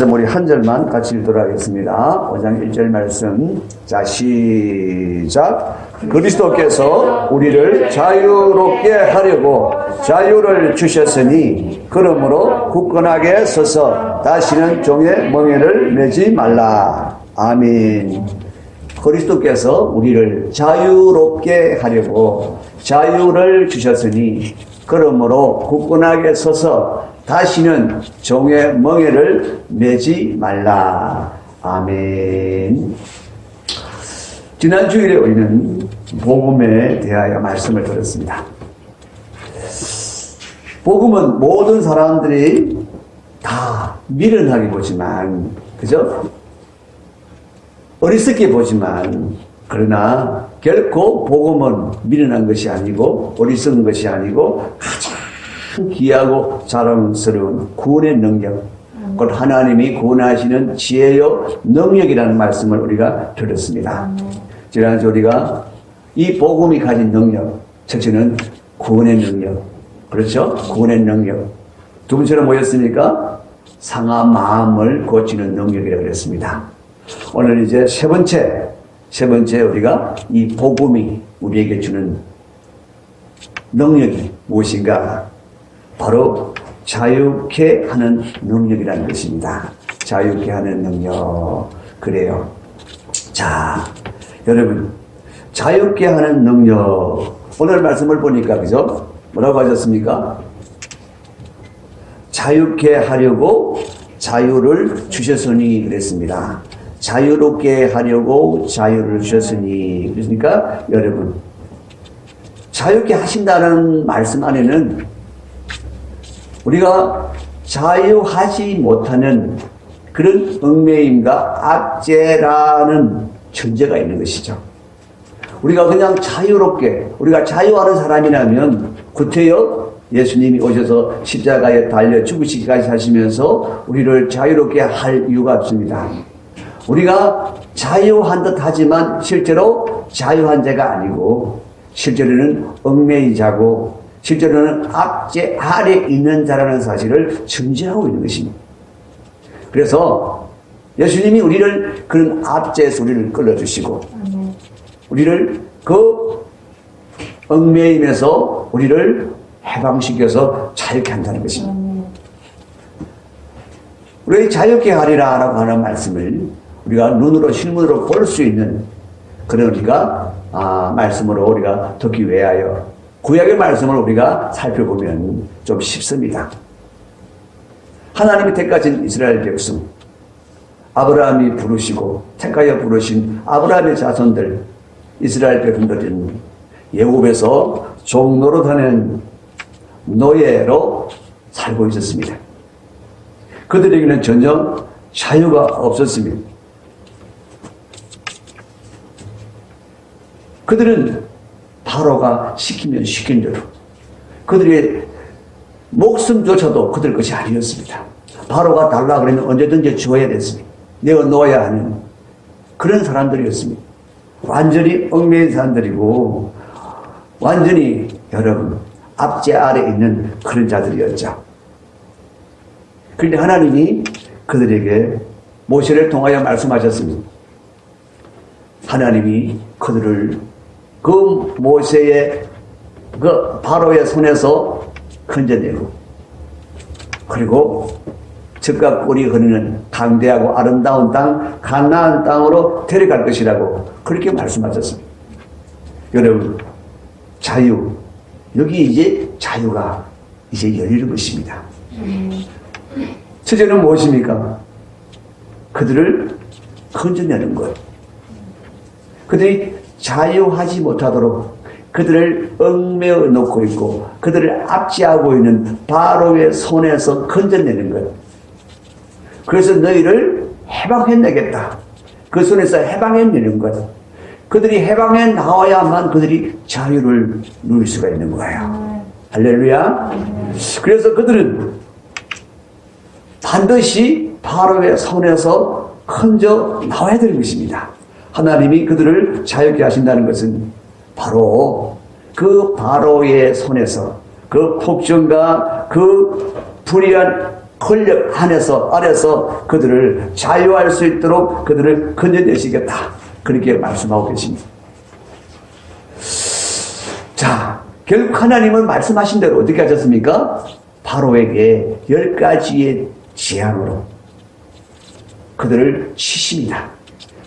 우리 한 절만 같이 읽도록 하겠습니다. 5장 1절 말씀. 자, 시작. 그리스도께서 우리를 자유롭게 하려고 자유를 주셨으니 그러므로 굳건하게 서서 다시는 종의 멍에를 매지 말라. 아멘. 그리스도께서 우리를 자유롭게 하려고 자유를 주셨으니 그러므로 굳건하게 서서 다시는 종의 멍에를 매지 말라. 아멘. 지난 주일에 우리는 복음에 대하여 말씀을 들었습니다. 복음은 모든 사람들이 다 미련하게 보지만, 그죠? 어리석게 보지만, 그러나 결코 복음은 미련한 것이 아니고 어리석은 것이 아니고 가장 귀하고 자랑스러운 구원의 능력, 곧 하나님이 구원하시는 지혜요 능력이라는 말씀을 우리가 들었습니다. 지난주 우리가 이 복음이 가진 능력, 첫째는 구원의 능력, 그렇죠? 구원의 능력. 두 번째로 뭐였습니까? 상한 마음을 고치는 능력이라고 그랬습니다. 오늘 이제 세 번째 우리가 이 복음이 우리에게 주는 능력이 무엇인가? 바로 자유케 하는 능력이라는 것입니다. 자유케 하는 능력. 그래요. 자, 여러분, 자유케 하는 능력. 오늘 말씀을 보니까, 그죠? 뭐라고 하셨습니까? 자유케 하려고 자유를 주셨으니 그랬습니다. 자유롭게 하려고 자유를 주셨으니. 그러니까 여러분, 자유케 하신다는 말씀 안에는 우리가 자유하지 못하는 그런 얽매임과 압제라는 존재가 있는 것이죠. 우리가 그냥 자유롭게, 우리가 자유하는 사람이라면 구태여 예수님이 오셔서 십자가에 달려 죽으시기까지 하시면서 우리를 자유롭게 할 이유가 없습니다. 우리가 자유한 듯 하지만 실제로 자유한 자가 아니고 실제로는 얽매이자고 실제로는 압제 아래 있는 자라는 사실을 증지하고 있는 것입니다. 그래서 예수님이 우리를 그런 압제에서 우리를 끌어주시고 우리를 그 얽매임에서 우리를 해방시켜서 자유케 한다는 것입니다. 우리 자유케 하리라 라고 하는 말씀을 우리가 눈으로 실물로 볼 수 있는 그런 우리가 말씀으로 우리가 듣기 위하여 구약의 말씀을 우리가 살펴보면 좀 쉽습니다. 하나님이 택하신 이스라엘 백성, 아브라함이 부르시고 택하여 부르신 아브라함의 자손들, 이스라엘 백성들은 애굽에서 종노릇하는 노예로 살고 있었습니다. 그들에게는 전혀 자유가 없었습니다. 그들은 바로가 시키면 시킨 대로 그들의 목숨조차도 그들 것이 아니었습니다. 바로가 달라 그러면 언제든지 주어야 됐습니다. 내어 놓아야 하는 그런 사람들이었습니다. 완전히 얽매인 사람들이고 완전히 여러분 압제 아래 있는 그런 자들이었죠. 그런데 하나님이 그들에게 모세를 통하여 말씀하셨습니다. 하나님이 그들을 그 모세의 그 바로의 손에서 건져내고 그리고 젖과 꿀이 흐르는 강대하고 아름다운 땅 가나안 땅으로 데려갈 것이라고 그렇게 말씀하셨습니다. 여러분 자유, 여기 이제 자유가 이제 열리는 것입니다. 첫째는 무엇입니까? 그들을 건져내는 것. 그들이 자유하지 못하도록 그들을 얽매어 놓고 있고 그들을 압제하고 있는 바로의 손에서 건져내는 것. 그래서 너희를 해방해내겠다. 그 손에서 해방해내는 것. 그들이 해방해 나와야만 그들이 자유를 누릴 수가 있는 거예요. 할렐루야. 그래서 그들은 반드시 바로의 손에서 건져 나와야 되는 것입니다. 하나님이 그들을 자유케 하신다는 것은 바로 그 바로의 손에서 그 폭정과 그 불의한 권력 아래서 그들을 자유할 수 있도록 그들을 건져내시겠다. 그렇게 말씀하고 계십니다. 자, 결국 하나님은 말씀하신 대로 어떻게 하셨습니까? 바로에게 10가지의 재앙으로 그들을 치십니다.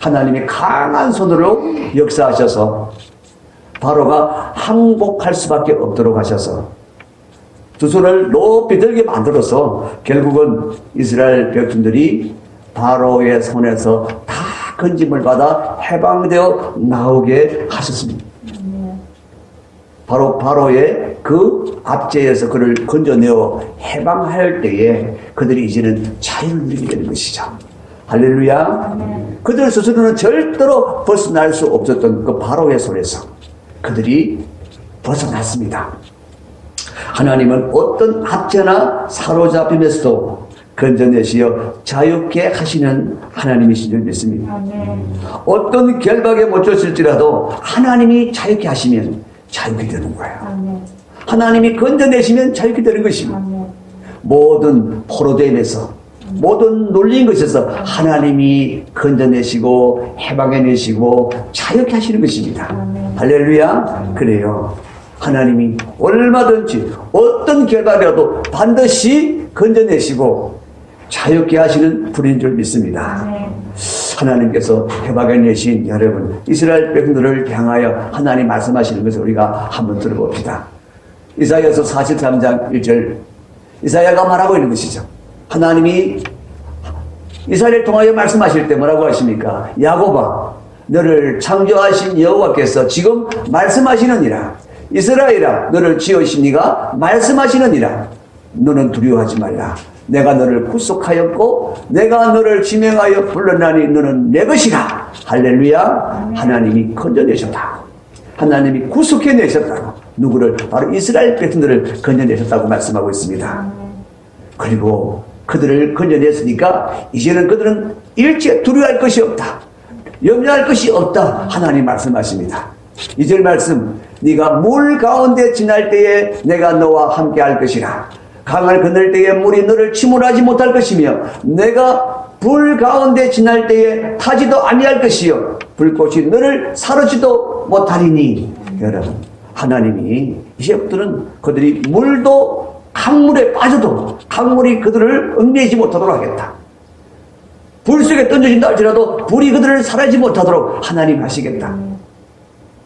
하나님이 강한 손으로 역사하셔서 바로가 항복할 수밖에 없도록 하셔서 두 손을 높이 들게 만들어서 결국은 이스라엘 백성들이 바로의 손에서 다 건짐을 받아 해방되어 나오게 하셨습니다. 바로의 그 압제에서 그를 건져내어 해방할 때에 그들이 이제는 자유를 누리게 되는 것이죠. 할렐루야. 그들 스스로는 절대로 벗어날 수 없었던 그 바로의 손에서 그들이 벗어났습니다. 하나님은 어떤 압제나 사로잡힘에서도 건져내시어 자유케 하시는 하나님이신 줄 믿습니다. 어떤 결박에 못 줬을지라도 하나님이 자유케 하시면 자유케 되는 거예요. 하나님이 건져내시면 자유케 되는 것입니다. 모든 포로됨에서 모든 놀린 것에서 하나님이 건져내시고 해방해내시고 자유케 하시는 것입니다. 할렐루야. 그래요. 하나님이 얼마든지 어떤 결과라도 반드시 건져내시고 자유케 하시는 분인 줄 믿습니다. 하나님께서 해방해내신 여러분 이스라엘 백성들을 향하여 하나님 말씀하시는 것을 우리가 한번 들어봅시다. 이사야서 43장 1절 이사야가 말하고 있는 것이죠. 하나님이 이스라엘을 통하여 말씀하실 때 뭐라고 하십니까? 야곱아 너를 창조하신 여호와께서 지금 말씀하시느니라. 이스라엘아 너를 지으신 이가 말씀하시느니라. 너는 두려워하지 말라. 내가 너를 구속하였고 내가 너를 지명하여 불렀나니 너는 내 것이라. 할렐루야. 하나님이 건져내셨다. 하나님이 구속해내셨다고. 누구를? 바로 이스라엘 백성들을 건져내셨다고 말씀하고 있습니다. 그리고 그들을 건져냈으니까 이제는 그들은 일체 두려워할 것이 없다. 염려할 것이 없다. 하나님 말씀하십니다. 2절 말씀 네가 물 가운데 지날 때에 내가 너와 함께 할 것이라. 강을 건널 때에 물이 너를 침몰하지 못할 것이며 내가 불 가운데 지날 때에 타지도 아니할 것이요 불꽃이 너를 사르지도 못하리니. 여러분 하나님이 이제부터는 그들이 물도 강물에 빠져도 강물이 그들을 얽매이지 못하도록 하겠다. 불 속에 던져진다 할지라도 불이 그들을 사라지지 못하도록 하나님 하시겠다.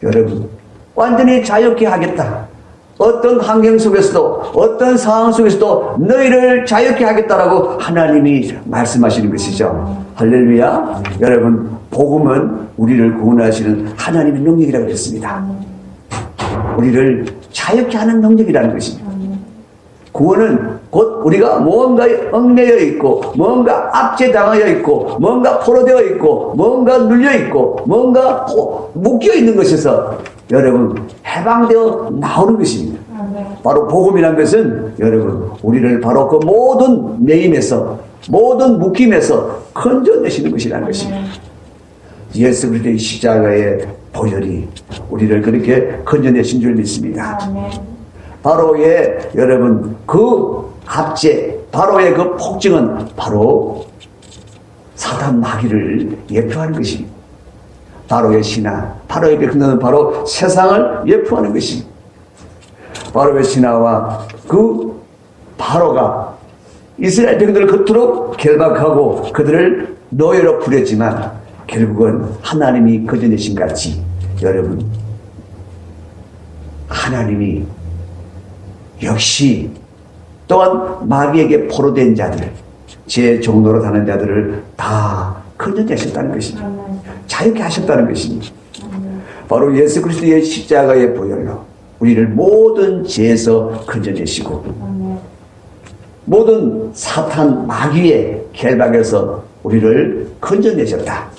여러분 완전히 자유케 하겠다. 어떤 환경 속에서도 어떤 상황 속에서도 너희를 자유케 하겠다라고 하나님이 말씀하시는 것이죠. 할렐루야. 여러분 복음은 우리를 구원하시는 하나님의 능력이라고 했습니다. 우리를 자유케 하는 능력이라는 것입니다. 구원은 곧 우리가 무언가에 얽매여 있고 뭔가 압제당하여 있고 뭔가 포로되어 있고 뭔가 눌려 있고 뭔가 묶여 있는 것에서 여러분 해방되어 나오는 것입니다. 바로 복음이란 것은 여러분 우리를 바로 그 모든 매임에서 모든 묶임에서 건져내시는 것이라는 것입니다. 예수 그리스도의 십자가의 보혈이 우리를 그렇게 건져내신 줄 믿습니다. 바로의 여러분 그 압제 바로의 그 폭증은 바로 사단 마귀를 예표하는 것입니다. 바로의 신하 바로의 백성들은 바로 세상을 예표하는 것입니다. 바로의 신하와 그 바로가 이스라엘 백성들을 그토록 결박하고 그들을 노예로 부렸지만 결국은 하나님이 건져내신 같이 여러분 하나님이 역시 또한 마귀에게 포로된 자들 제 종로로 다는 자들을 다 건져내셨다는 것입니다. 자유케 하셨다는 것입니다. 바로 예수 그리스도의 십자가의 보혈로 우리를 모든 죄에서 건져내시고 모든 사탄 마귀의 결박에서 우리를 건져내셨다.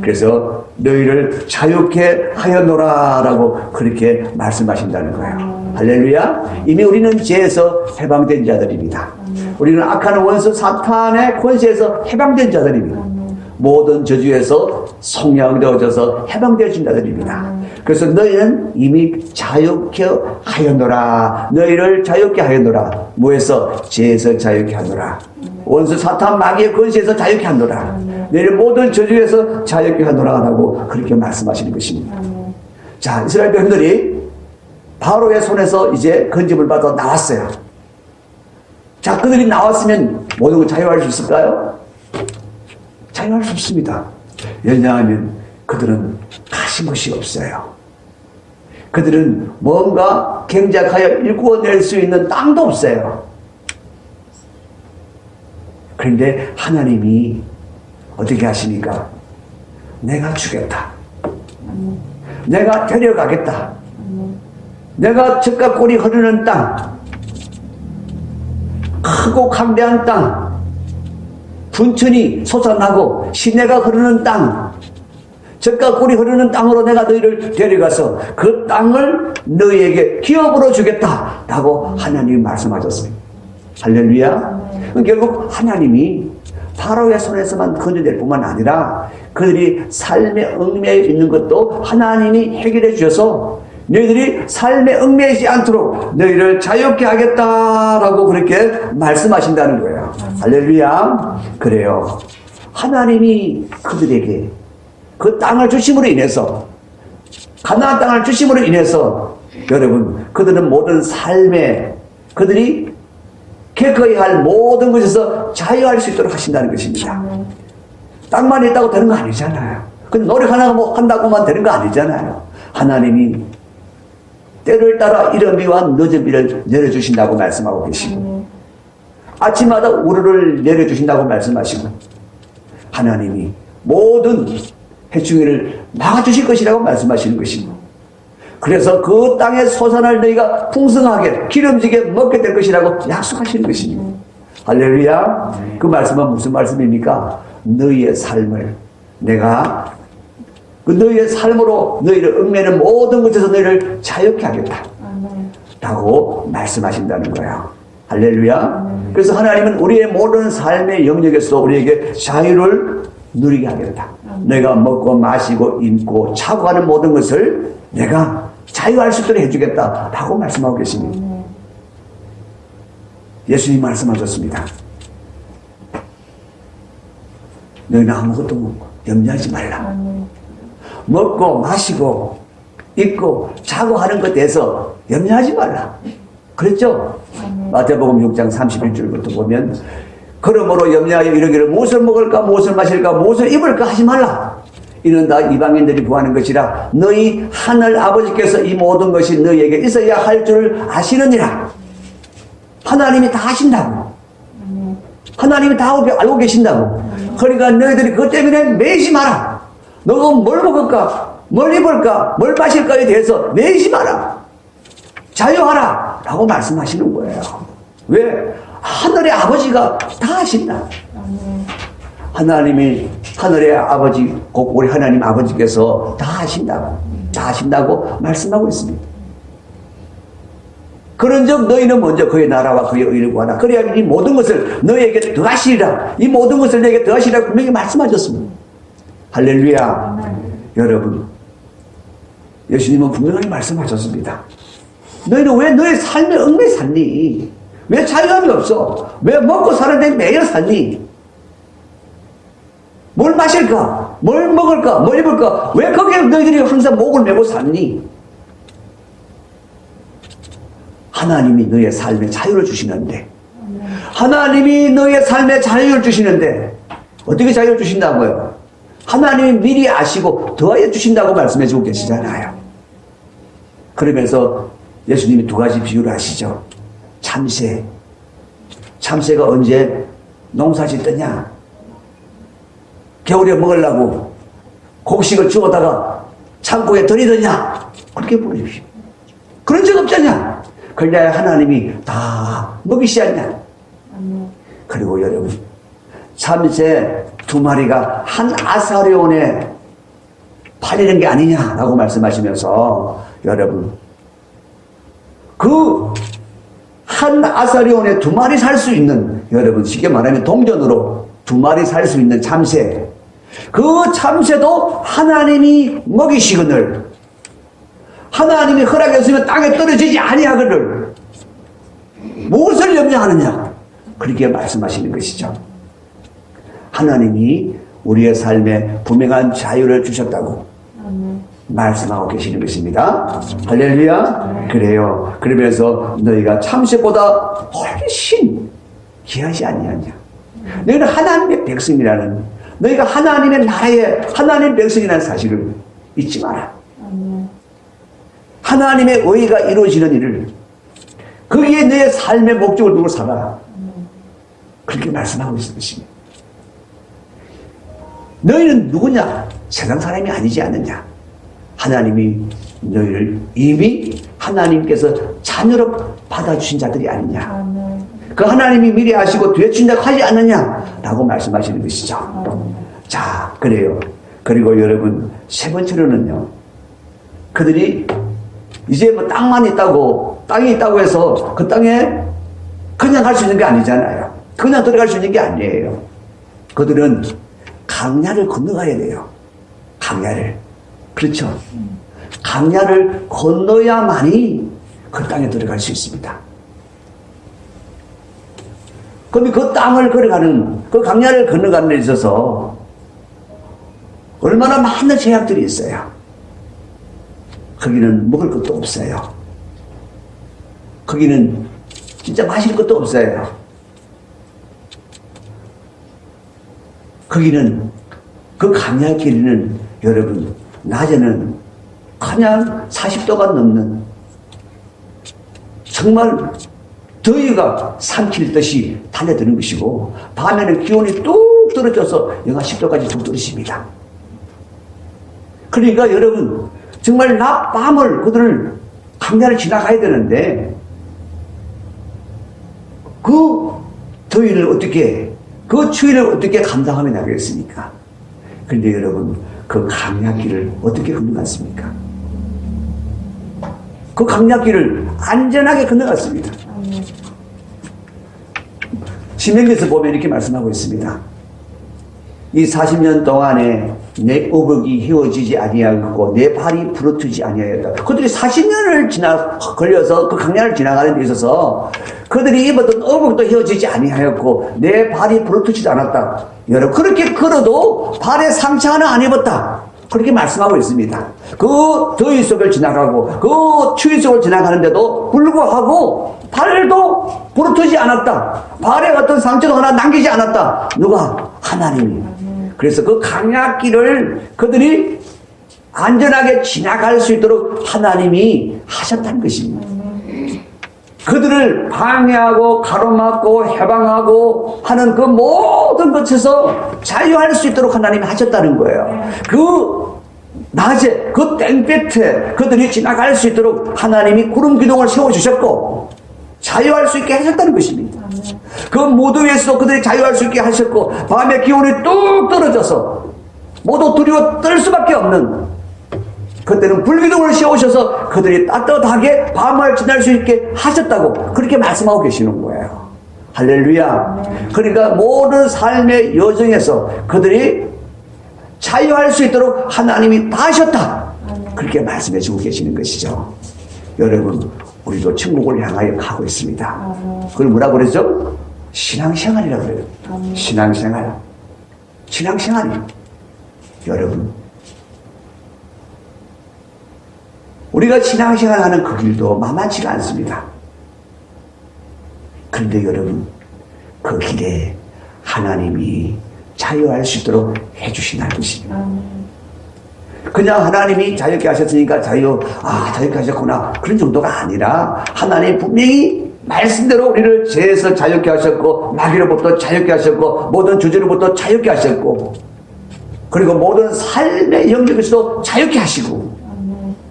그래서 너희를 자유케 하였노라 라고 그렇게 말씀하신다는 거예요. 할렐루야. 이미 우리는 죄에서 해방된 자들입니다. 우리는 악한 원수 사탄의 권세에서 해방된 자들입니다. 모든 저주에서 속량되어져서 해방되어진 자들입니다. 그래서 너희는 이미 자유케 하였노라. 너희를 자유케 하였노라. 뭐에서? 죄에서 자유케 하노라. 원수 사탄 마귀의 권세에서 자유케 하노라. 너희를 모든 저주에서 자유케 하노라 라고 그렇게 말씀하시는 것입니다. 자, 이스라엘 백성들이 바로의 손에서 이제 건짐을 받아 나왔어요. 자, 그들이 나왔으면 모든 걸 자유할 수 있을까요? 자유할 수 없습니다. 왜냐하면 그들은 가진 것이 없어요. 그들은 뭔가 경작하여 일구어낼 수 있는 땅도 없어요. 그런데 하나님이 어떻게 하십니까? 내가 주겠다. 내가 데려가겠다. 내가 젖과 꿀이 흐르는 땅, 크고 강대한 땅, 분천이 솟아나고 시내가 흐르는 땅, 젖과 꿀이 흐르는 땅으로 내가 너희를 데려가서 그 땅을 너희에게 기업으로 주겠다 라고 하나님이 말씀하셨어요. 할렐루야. 결국 하나님이 바로의 손에서만 건져낼 뿐만 아니라 그들이 삶의 얽매여 있는 것도 하나님이 해결해 주셔서 너희들이 삶에 얽매이지 않도록 너희를 자유케 하겠다라고 그렇게 말씀하신다는 거예요. 할렐루야. 그래요. 하나님이 그들에게 그 땅을 주심으로 인해서, 가나안 땅을 주심으로 인해서 여러분, 그들은 모든 삶에 그들이 겪어야 할 모든 것에서 자유할 수 있도록 하신다는 것입니다. 땅만 있다고 되는 거 아니잖아요. 근데 노력 하나 뭐 한다고만 되는 거 아니잖아요. 하나님이 때를 따라 이른 비와 늦은 비를 내려주신다고 말씀하고 계시고, 아침마다 우르를 내려주신다고 말씀하시고, 하나님이 모든 해충이를 막아주실 것이라고 말씀하시는 것이고, 그래서 그 땅의 소산을 너희가 풍성하게 기름지게 먹게 될 것이라고 약속하시는 것입니다. 할렐루야. 그 말씀은 무슨 말씀입니까? 너희의 삶을 내가 그 너희의 삶으로 너희를 얽매는 모든 것에서 너희를 자유케 하겠다 라고 말씀하신다는 거예요. 할렐루야. 그래서 하나님은 우리의 모든 삶의 영역에서 우리에게 자유를 누리게 하겠다. 내가 먹고 마시고 입고 차고 하는 모든 것을 내가 자유할 수 있도록 해주겠다 라고 말씀하고 계십니다. 예수님 말씀하셨습니다. 너희는 아무것도 염려하지 말라. 먹고 마시고 입고 자고 하는 것에 대해서 염려하지 말라. 그랬죠? 마태복음 6장 31절부터 보면, 그러므로 염려하여 이르기를 무엇을 먹을까 무엇을 마실까 무엇을 입을까 하지 말라. 이는 다 이방인들이 구하는 것이라 너희 하늘 아버지께서 이 모든 것이 너희에게 있어야 할 줄 아시느니라. 하나님이 다 아신다고. 하나님이 다 알고 계신다고. 그러니까 너희들이 그것 때문에 매이지 마라. 너가 뭘 먹을까 뭘 입을까 뭘 마실까에 대해서 매이지 마라. 자유하라 라고 말씀하시는 거예요. 왜? 하늘의 아버지가 다 아신다. 하나님이 하늘의 아버지, 곧 우리 하나님 아버지께서 다 아신다고 말씀하고 있습니다. 그런즉 너희는 먼저 그의 나라와 그의 의를 구하라. 그래야 이 모든 것을 너희에게 더하시리라. 이 모든 것을 너희에게 더하시리라 분명히 말씀하셨습니다. 할렐루야. 여러분, 예수님은 분명히 말씀하셨습니다. 너희는 왜 너의 삶에 얽매여 살니? 왜 자유함이 없어? 왜 먹고 사는데 매여 살니? 뭘 마실까? 뭘 먹을까? 뭘 입을까? 왜 거기에 너희들이 항상 목을 메고 살니? 하나님이 너의 삶에 자유를 주시는데, 하나님이 너의 삶에 자유를 주시는데, 어떻게 자유를 주신다고요? 하나님이 미리 아시고 더하여 주신다고 말씀해 주고 계시잖아요. 그러면서 예수님이 두 가지 비유를 하시죠. 참새가 언제 농사 짓더냐? 겨울에 먹으려고 곡식을 주워다가 창고에 들이더냐? 그렇게 보여주십시오. 그런 적 없잖냐? 그러냐 하나님이 다 먹이시 않냐? 그리고 여러분, 참새 두 마리가 한 아사리온에 팔리는 게 아니냐라고 말씀하시면서, 여러분, 그 한 아사리온에 두 마리 살 수 있는, 여러분 쉽게 말하면 동전으로 두 마리 살 수 있는 참새, 그 참새도 하나님이 먹이시거늘 하나님이 허락했으면 땅에 떨어지지 아니하거늘 무엇을 염려하느냐? 그렇게 말씀하시는 것이죠. 하나님이 우리의 삶에 분명한 자유를 주셨다고 말씀하고 계시는 것입니다. 할렐루야. 그래요. 그러면서 너희가 참새보다 훨씬 귀하지 아니하냐. 너희는 하나님의 백성이라는, 너희가 하나님의 나라의 하나님의 백성이라는 사실을 잊지 마라. 하나님의 의가 이루어지는 일을, 거기에 너의 삶의 목적을 두고 살아. 그렇게 말씀하고 있는 것입니다. 너희는 누구냐? 세상 사람이 아니지 않느냐? 하나님이 너희를 이미 하나님께서 자녀로 받아주신 자들이 아니냐? 그 하나님이 미리 아시고 되춘 자 하지 않느냐? 라고 말씀하시는 것이죠. 자, 그래요. 그리고 여러분, 세 번째로는요, 그들이 이제 뭐 땅만 있다고, 땅이 있다고 해서 그 땅에 그냥 갈 수 있는 게 아니잖아요. 그냥 들어갈 수 있는 게 아니에요. 그들은 강야를 건너가야 돼요. 강야를. 그렇죠. 강야를 건너야만이 그 땅에 들어갈 수 있습니다. 그럼 그 땅을 걸어가는, 그 강야를 건너가는 데 있어서 얼마나 많은 제약들이 있어요. 거기는 먹을 것도 없어요. 거기는 진짜 마실 것도 없어요. 거기는, 그 강야길은 여러분, 낮에는 그냥 40도가 넘는, 정말 더위가 삼킬듯이 달려드는 것이고, 밤에는 기온이 뚝 떨어져서 영하 10도까지 뚝 떨어집니다. 그러니까 여러분, 정말 낮 밤을 그들을 강야를 지나가야 되는데, 그 더위를 어떻게, 그 추위를 어떻게 감당하며 나가겠습니까? 그런데 여러분, 그 강야길을 어떻게 건너갔습니까? 그 강야길을 안전하게 건너갔습니다. 신명기에서 보면 이렇게 말씀하고 있습니다. 이 40년 동안에 내 어복이 헤어지지 아니하였고 내 발이 부러뜨지 아니하였다. 그들이 40년을 걸려서 그 강야를 지나가는 데 있어서 그들이 입었던 어복도 헤어지지 아니하였고 내 발이 부러뜨지도 않았다. 여러분, 그렇게 걸어도 발에 상처 하나 안 입었다. 그렇게 말씀하고 있습니다. 그 더위 속을 지나가고 그 추위 속을 지나가는데도 불구하고 발도 부러뜨지 않았다. 발에 어떤 상처도 하나 남기지 않았다. 누가? 하나님이. 그래서 그 강야길을 그들이 안전하게 지나갈 수 있도록 하나님이 하셨다는 것입니다. 그들을 방해하고 가로막고 해방하고 하는 그 모든 것에서 자유할 수 있도록 하나님이 하셨다는 거예요. 그 낮에 그 땡볕에 그들이 지나갈 수 있도록 하나님이 구름 기둥을 세워주셨고 자유할 수 있게 하셨다는 것입니다. 그 무더위에서도 그들이 자유할 수 있게 하셨고 밤에 기온이 뚝 떨어져서 모두 두려워 떨 수밖에 없는, 그때는 불기둥을 세우셔서 그들이 따뜻하게 밤을 지날 수 있게 하셨다고 그렇게 말씀하고 계시는 거예요. 할렐루야. 그러니까 모든 삶의 여정에서 그들이 자유할 수 있도록 하나님이 다 하셨다. 그렇게 말씀해 주고 계시는 것이죠. 여러분, 우리도 천국을 향하여 가고 있습니다. 그걸 뭐라고 그러죠? 신앙생활이라고 그래요. 신앙생활. 신앙생활이요. 여러분, 우리가 신앙생활 하는 그 길도 만만치가 않습니다. 그런데 여러분, 그 길에 하나님이 자유할 수 있도록 해주신다는 것입니다. 그냥 하나님이 자유케 하셨으니까 자유케 하셨구나. 그런 정도가 아니라 하나님이 분명히 말씀대로 우리를 죄에서 자유케 하셨고 마귀로부터 자유케 하셨고 모든 주제로부터 자유케 하셨고 그리고 모든 삶의 영역에서도 자유케 하시고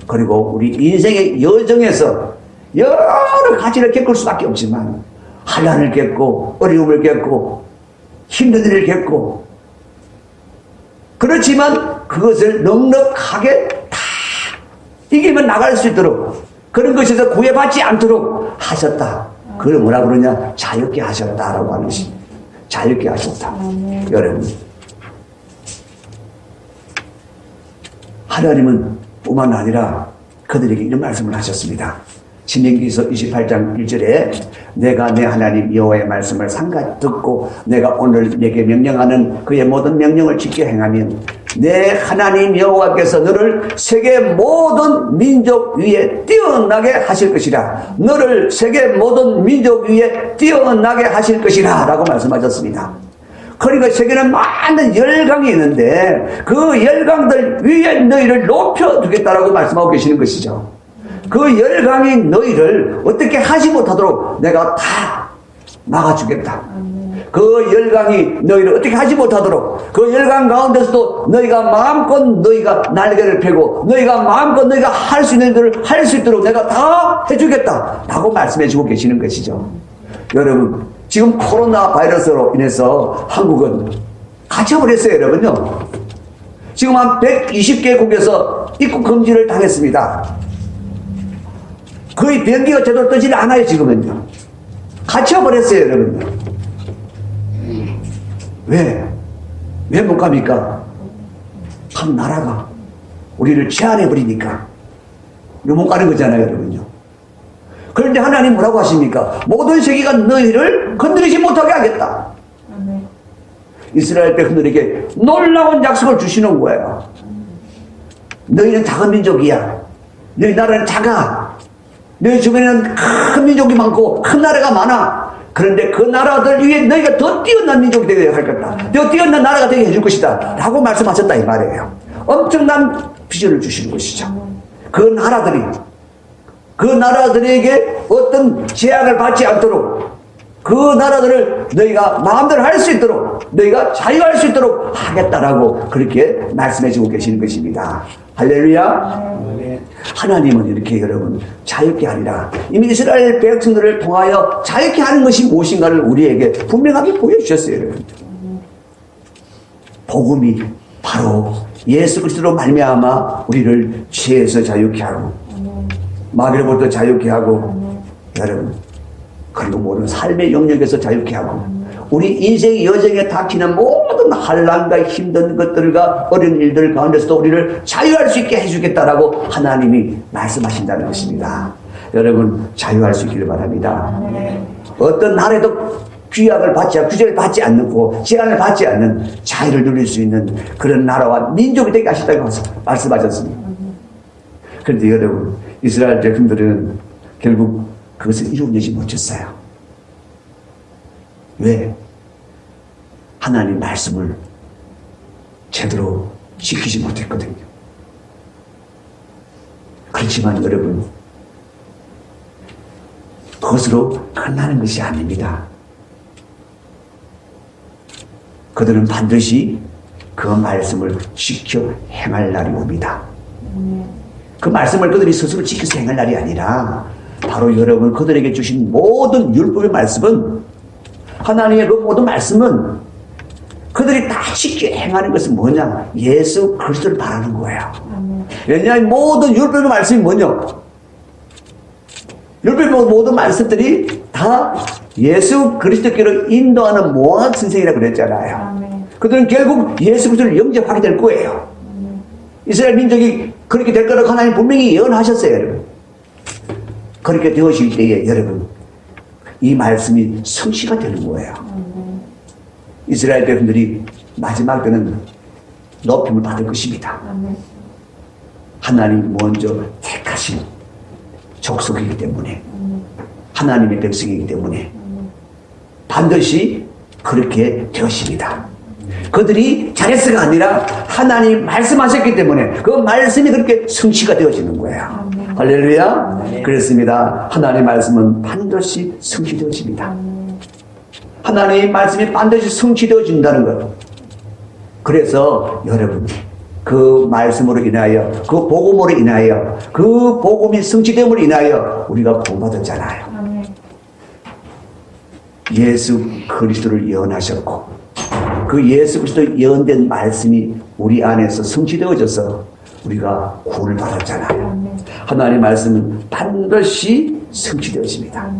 그리고 우리 인생의 여정에서 여러 가지를 겪을 수밖에 없지만 환난을 겪고 어려움을 겪고 힘든 일을 겪고 그렇지만 그것을 넉넉하게 다 이기면 나갈 수 있도록 그런 것에서 구애받지 않도록 하셨다. 그걸 뭐라 그러냐? 자유케 하셨다라고 하는 것입니다. 자유케 하셨다. 여러분, 하나님은 뿐만 아니라 그들에게 이런 말씀을 하셨습니다. 신명기서 28장 1절에 내가 내 하나님 여호와의 말씀을 상가 듣고 내가 오늘 내게 명령하는 그의 모든 명령을 지켜 행하면 내 하나님 여호와께서 너를 세계 모든 민족 위에 뛰어나게 하실 것이라. 너를 세계 모든 민족 위에 뛰어나게 하실 것이라 라고 말씀하셨습니다. 그러니까 세계는 많은 열강이 있는데 그 열강들 위에 너희를 높여두겠다라고 말씀하고 계시는 것이죠. 그 열강이 너희를 어떻게 하지 못하도록 내가 다 막아주겠다. 그 열강이 너희를 어떻게 하지 못하도록 그 열강 가운데서도 너희가 마음껏 너희가 날개를 펴고 너희가 마음껏 너희가 할 수 있는 일들을 할 수 있도록 내가 다 해주겠다 라고 말씀해 주고 계시는 것이죠. 여러분 지금 코로나 바이러스로 인해서 한국은 갇혀버렸어요. 여러분요. 지금 한 120개국에서 입국 금지를 당했습니다. 거의 비행기가 제대로 뜨질 않아요. 지금은요. 갇혀버렸어요. 여러분요. 왜? 왜 못 갑니까? 한 나라가 우리를 제한해버리니까 못 가는 거잖아요. 여러분요. 그런데 하나님 뭐라고 하십니까? 모든 세계가 너희를 건드리지 못하게 하겠다. 이스라엘 백성들에게 놀라운 약속을 주시는 거예요. 너희는 작은 민족이야. 너희 나라는 작아. 너희 주변에는 큰 민족이 많고 큰 나라가 많아. 그런데 그 나라들 위에 너희가 더 뛰어난 민족이 되게 할 거다. 더 뛰어난 나라가 되게 해줄 것이다. 라고 말씀하셨다 이 말이에요. 엄청난 비전을 주시는 것이죠. 그 나라들에게 어떤 제약을 받지 않도록 그 나라들을 너희가 마음대로 할 수 있도록 너희가 자유할 수 있도록 하겠다라고 그렇게 말씀해 주고 계시는 것입니다. 할렐루야. 하나님은 이렇게 여러분 자유케 하리라. 이미 이스라엘 백성들을 통하여 자유케 하는 것이 무엇인가를 우리에게 분명하게 보여주셨어요. 여러분. 복음이 바로 예수 그리스도로 말미암아 우리를 죄에서 자유케 하고 마귀로부터 자유케 하고 여러분 그리고 모든 삶의 영역에서 자유케 하고 우리 인생의 여정에 닥치는 모든 환난과 힘든 것들과 어려운 일들 가운데서도 우리를 자유할 수 있게 해주겠다라고 하나님이 말씀하신다는 것입니다. 여러분 자유할 수 있기를 바랍니다. 어떤 나라에도 규제를 받지 않고 제한을 받지 않는 자유를 누릴 수 있는 그런 나라와 민족이 되게 하셨다고 말씀하셨습니다. 그런데 여러분 이스라엘 백성들은 결국 그것을 이루어내지 못했어요. 왜? 하나님 말씀을 제대로 지키지 못했거든요. 그렇지만 여러분 그것으로 끝나는 것이 아닙니다. 그들은 반드시 그 말씀을 지켜 행할 날이 옵니다. 그 말씀을 그들이 스스로 지켜서 행할 날이 아니라 바로 여러분 그들에게 주신 모든 율법의 말씀은 하나님의 그 모든 말씀은 그들이 다 지켜 행하는 것은 뭐냐? 예수 그리스도를 바라는 거예요. 왜냐하면 모든 율법의 말씀이 뭐냐? 율법의 모든 말씀들이 다 예수 그리스도께로 인도하는 모학 선생이라고 그랬잖아요. 그들은 결국 예수 그리스도를 영접하게 될 거예요. 이스라엘 민족이 그렇게 될 거라고 하나님 분명히 예언하셨어요. 여러분. 그렇게 되어질 때에 여러분 이 말씀이 성취가 되는 거예요. 이스라엘 백성들이 마지막 때는 높임을 받을 것입니다. 하나님 먼저 택하신 족속이기 때문에 하나님의 백성이기 때문에 반드시 그렇게 되었습니다. 그들이 잘했어가 아니라 하나님 말씀하셨기 때문에 그 말씀이 그렇게 성취가 되어지는 거예요. 할렐루야. 그렇습니다. 하나님의 말씀은 반드시 성취되어집니다. 하나님의 말씀이 반드시 성취되어진다는 것. 그래서 여러분 그 말씀으로 인하여 그 복음으로 인하여 그 복음이 성취됨으로 인하여 우리가 구원받았잖아요. 예수 그리스도를 예언하셨고 그 예수 그리스도 예언된 말씀이 우리 안에서 성취되어져서 우리가 구원을 받았잖아요. 하나님의 말씀은 반드시 성취되어집니다.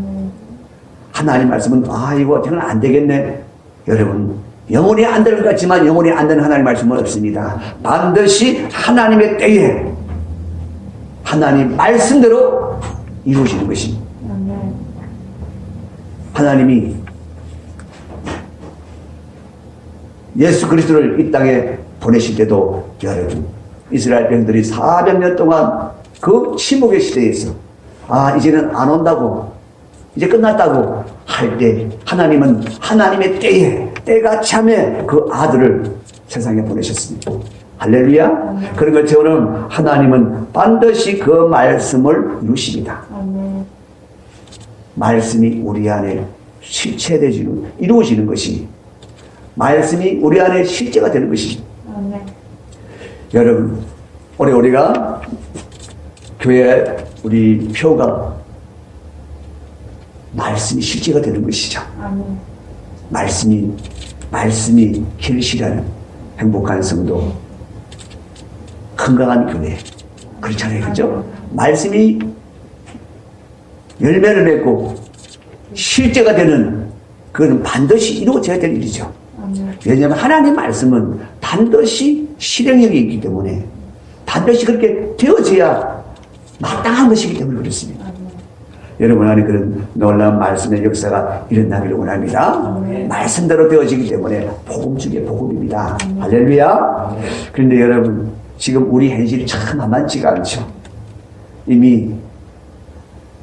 하나님 말씀은 이거 어떻게는 안 되겠네. 여러분 영원히 안 될 것 같지만 영원히 안 되는 하나님 말씀은 없습니다. 반드시 하나님의 때에 하나님 말씀대로 이루어지는 것입니다. 아멘. 하나님이 예수 그리스도를 이 땅에 보내실 때도 여러분 이스라엘 백성들이 400년 동안 그 침묵의 시대에서 이제는 안 온다고 이제 끝났다고 할 때 하나님은 하나님의 때가 참에 그 아들을 세상에 보내셨습니다. 할렐루야. 그런 것처럼 하나님은 반드시 그 말씀을 이루십니다. 아멘. 말씀이 우리 안에 실체되지는 이루어지는 것이 말씀이 우리 안에 실제가 되는 것입니다. 아멘. 여러분 올해 우리가 교회 우리 표가 말씀이 실제가 되는 것이죠. 아멘. 말씀이 결실하는 행복한 성도, 건강한 교회. 그렇잖아요. 그죠? 말씀이 열매를 맺고 실제가 되는 그건 반드시 이루어져야 될 일이죠. 아멘. 왜냐하면 하나님 말씀은 반드시 실행력이 있기 때문에 반드시 그렇게 되어져야 마땅한 것이기 때문에 그렇습니다. 아멘. 여러분 안에 그런 놀라운 말씀의 역사가 일어나기를 원합니다. 아멘. 말씀대로 되어지기 때문에 복음 중에 복음입니다. 할렐루야. 그런데 여러분 지금 우리 현실이 참 만만치가 않죠. 이미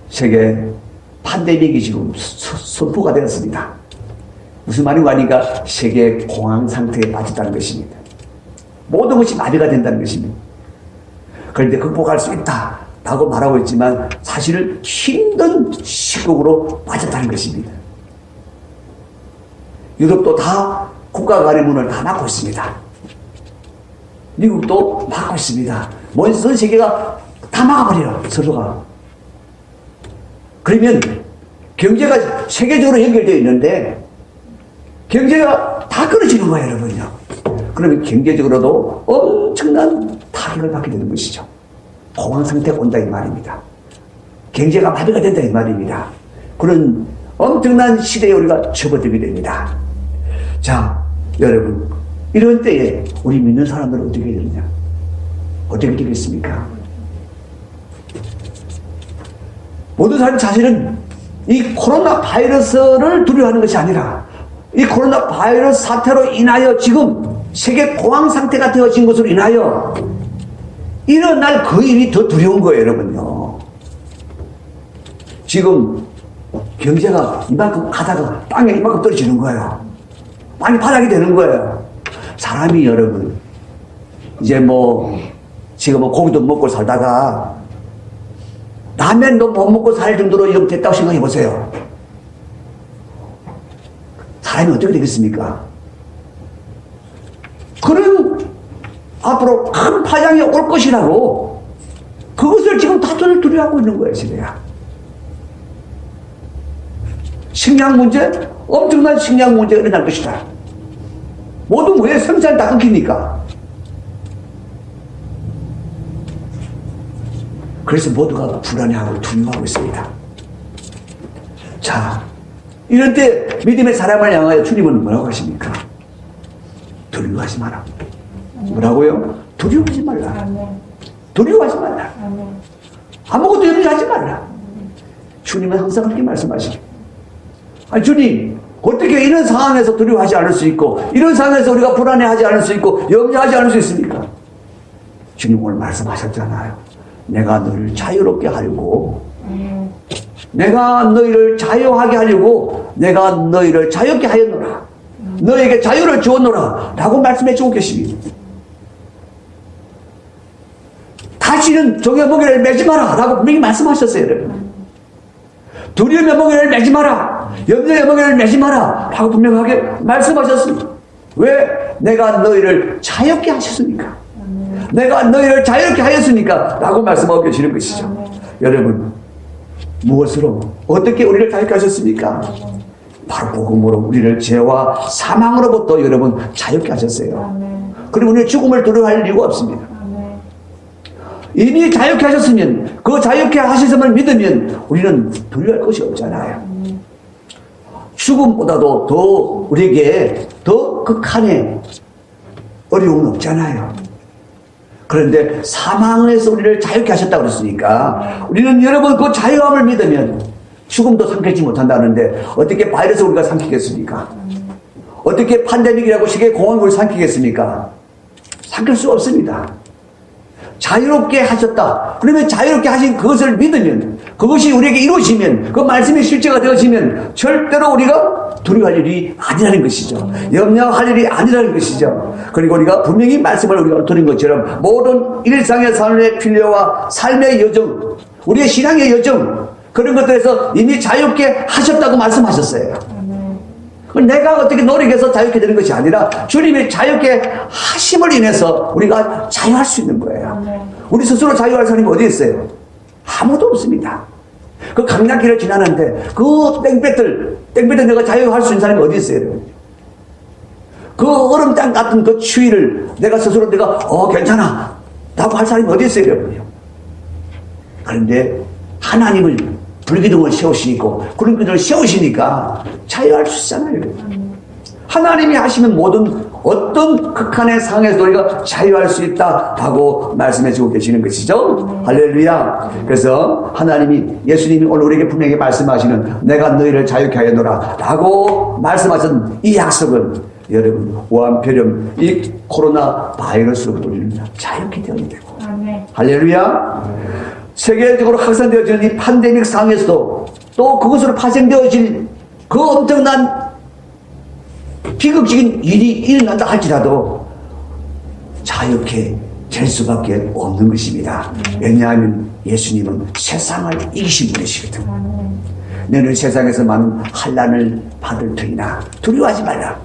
세계 팬데믹이 지금 선포가 되었습니다. 무슨 말인가 하니까 세계 공황 상태에 빠졌다는 것입니다. 모든 것이 마비가 된다는 것입니다. 그런데 극복할 수 있다 라고 말하고 있지만 사실은 힘든 시국으로 빠졌다는 것입니다. 유럽도 다 국가 간의 문을 다 막고 있습니다. 미국도 막고 있습니다. 전 세계가 다 막아버려요. 서로가. 그러면 경제가 세계적으로 연결되어 있는데 경제가 다 끊어지는 거예요, 여러분요. 그러면 경제적으로도 엄청난 타격을 받게 되는 것이죠. 공황 상태가 온다 이 말입니다. 경제가 마비가 된다 이 말입니다. 그런 엄청난 시대에 우리가 접어들게 됩니다. 자, 여러분 이런 때에 우리 믿는 사람들은 어떻게 되느냐? 어떻게 되겠습니까? 모든 사람 자신은 이 코로나 바이러스를 두려워하는 것이 아니라 이 코로나 바이러스 사태로 인하여 지금 세계 공황 상태가 되어진 것으로 인하여 일어날 그 일이 더 두려운 거예요, 여러분요. 지금 경제가 이만큼 가다가 땅에 이만큼 떨어지는 거예요. 많이 바닥이 되는 거예요. 사람이 여러분 이제 지금 고기도 먹고 살다가 라면도 못 먹고 살 정도로 이렇게 됐다고 생각해 보세요. 사람이 어떻게 되겠습니까? 그런 앞으로 큰 파장이 올 것이라고 그것을 지금 다들 두려워하고 있는 거예요, 시대야. 식량 문제, 엄청난 식량 문제가 일어날 것이다. 모든 왜 생산이 다 끊기니까. 그래서 모두가 불안해하고 두려워하고 있습니다. 자, 이럴 때 믿음의 사람을 향하여 주님은 뭐라고 하십니까? 두려워하지 마라. 뭐라고요? 두려워하지 말라. 아멘. 두려워하지 말라. 아멘. 아무것도 염려하지 말라. 주님은 항상 그렇게 말씀하십니다. 아니, 주님, 어떻게 이런 상황에서 두려워하지 않을 수 있고, 이런 상황에서 우리가 불안해하지 않을 수 있고, 염려하지 않을 수 있습니까? 주님 오늘 말씀하셨잖아요. 내가 너를 자유롭게 하려고, 내가 너희를 자유하게 하려고, 내가 너희를 자유롭게 하였노라. 너에게 자유를 주었노라. 라고 말씀해 주고 계십니다. 다시는 종의 멍에를 매지 마라. 라고 분명히 말씀하셨어요, 여러분. 두려움의 멍에를 매지 마라. 염려의 멍에를 매지 마라. 라고 분명하게 말씀하셨습니다. 왜? 내가 너희를 자유롭게 하셨으니까. 내가 너희를 자유롭게 하였으니까. 라고 말씀하고 계시는 것이죠. 여러분, 무엇으로? 어떻게 우리를 자유롭게 하셨습니까? 바로 복음으로 우리를 죄와 사망으로부터 여러분 자유롭게 하셨어요. 그리고 우리는 죽음을 두려워할 이유가 없습니다. 이미 자유롭게 하셨으면 그 자유롭게 하셨음을 믿으면 우리는 두려워할 것이 없잖아요. 죽음보다도 더 우리에게 더 극한의 어려움은 없잖아요. 그런데 사망에서 우리를 자유케 하셨다고 그랬으니까 우리는 여러분 그 자유함을 믿으면 죽음도 삼키지 못한다는데 어떻게 바이러스 우리가 삼키겠습니까? 어떻게 팬데믹이라고 세계 공황을 삼키겠습니까? 삼킬 수 없습니다. 자유롭게 하셨다. 그러면 자유롭게 하신 그것을 믿으면 그것이 우리에게 이루어지면 그 말씀이 실제가 되어지면 절대로 우리가 두려워할 일이 아니라는 것이죠. 염려할 일이 아니라는 것이죠. 그리고 우리가 분명히 말씀을 우리가 들은 것처럼 모든 일상의 삶의 필요와 삶의 여정, 우리의 신앙의 여정 그런 것들에서 이미 자유롭게 하셨다고 말씀하셨어요. 내가 어떻게 노력해서 자유롭게 되는 것이 아니라 주님이 자유롭게 하심을 인해서 우리가 자유할 수 있는 거예요. 우리 스스로 자유할 사람이 어디 있어요? 아무도 없습니다. 그 강약길을 지나는데 그 땡볕을 내가 자유할 수 있는 사람이 어디 있어요? 그 얼음장 같은 그 추위를 내가 스스로 괜찮아 라고 할 사람이 어디 있어요? 여러분요? 그런데 하나님을 불기둥을 세우시고 구름기둥을 세우시니까 자유할 수 있잖아요. 하나님이 하시는 모든 어떤 극한의 상황에서 우리가 자유할 수 있다라고 말씀해 주고 계시는 것이죠. 할렐루야. 그래서 하나님이 예수님이 오늘 우리에게 분명히 말씀하시는 내가 너희를 자유케 하였노라 라고 말씀하신 이 약속은 여러분 오한폐렴 이 코로나 바이러스로 우리는 자유케 되어야 되고 할렐루야. 세계적으로 확산되어지는 이 팬데믹 상황에서도 또 그것으로 파생되어질 그 엄청난 비극적인 일이 일어난다 할지라도 자유케 될 수밖에 없는 것입니다. 왜냐하면 예수님은 세상을 이기신 분이시거든. 너는 세상에서 많은 환난을 받을 터이나 두려워하지 말라.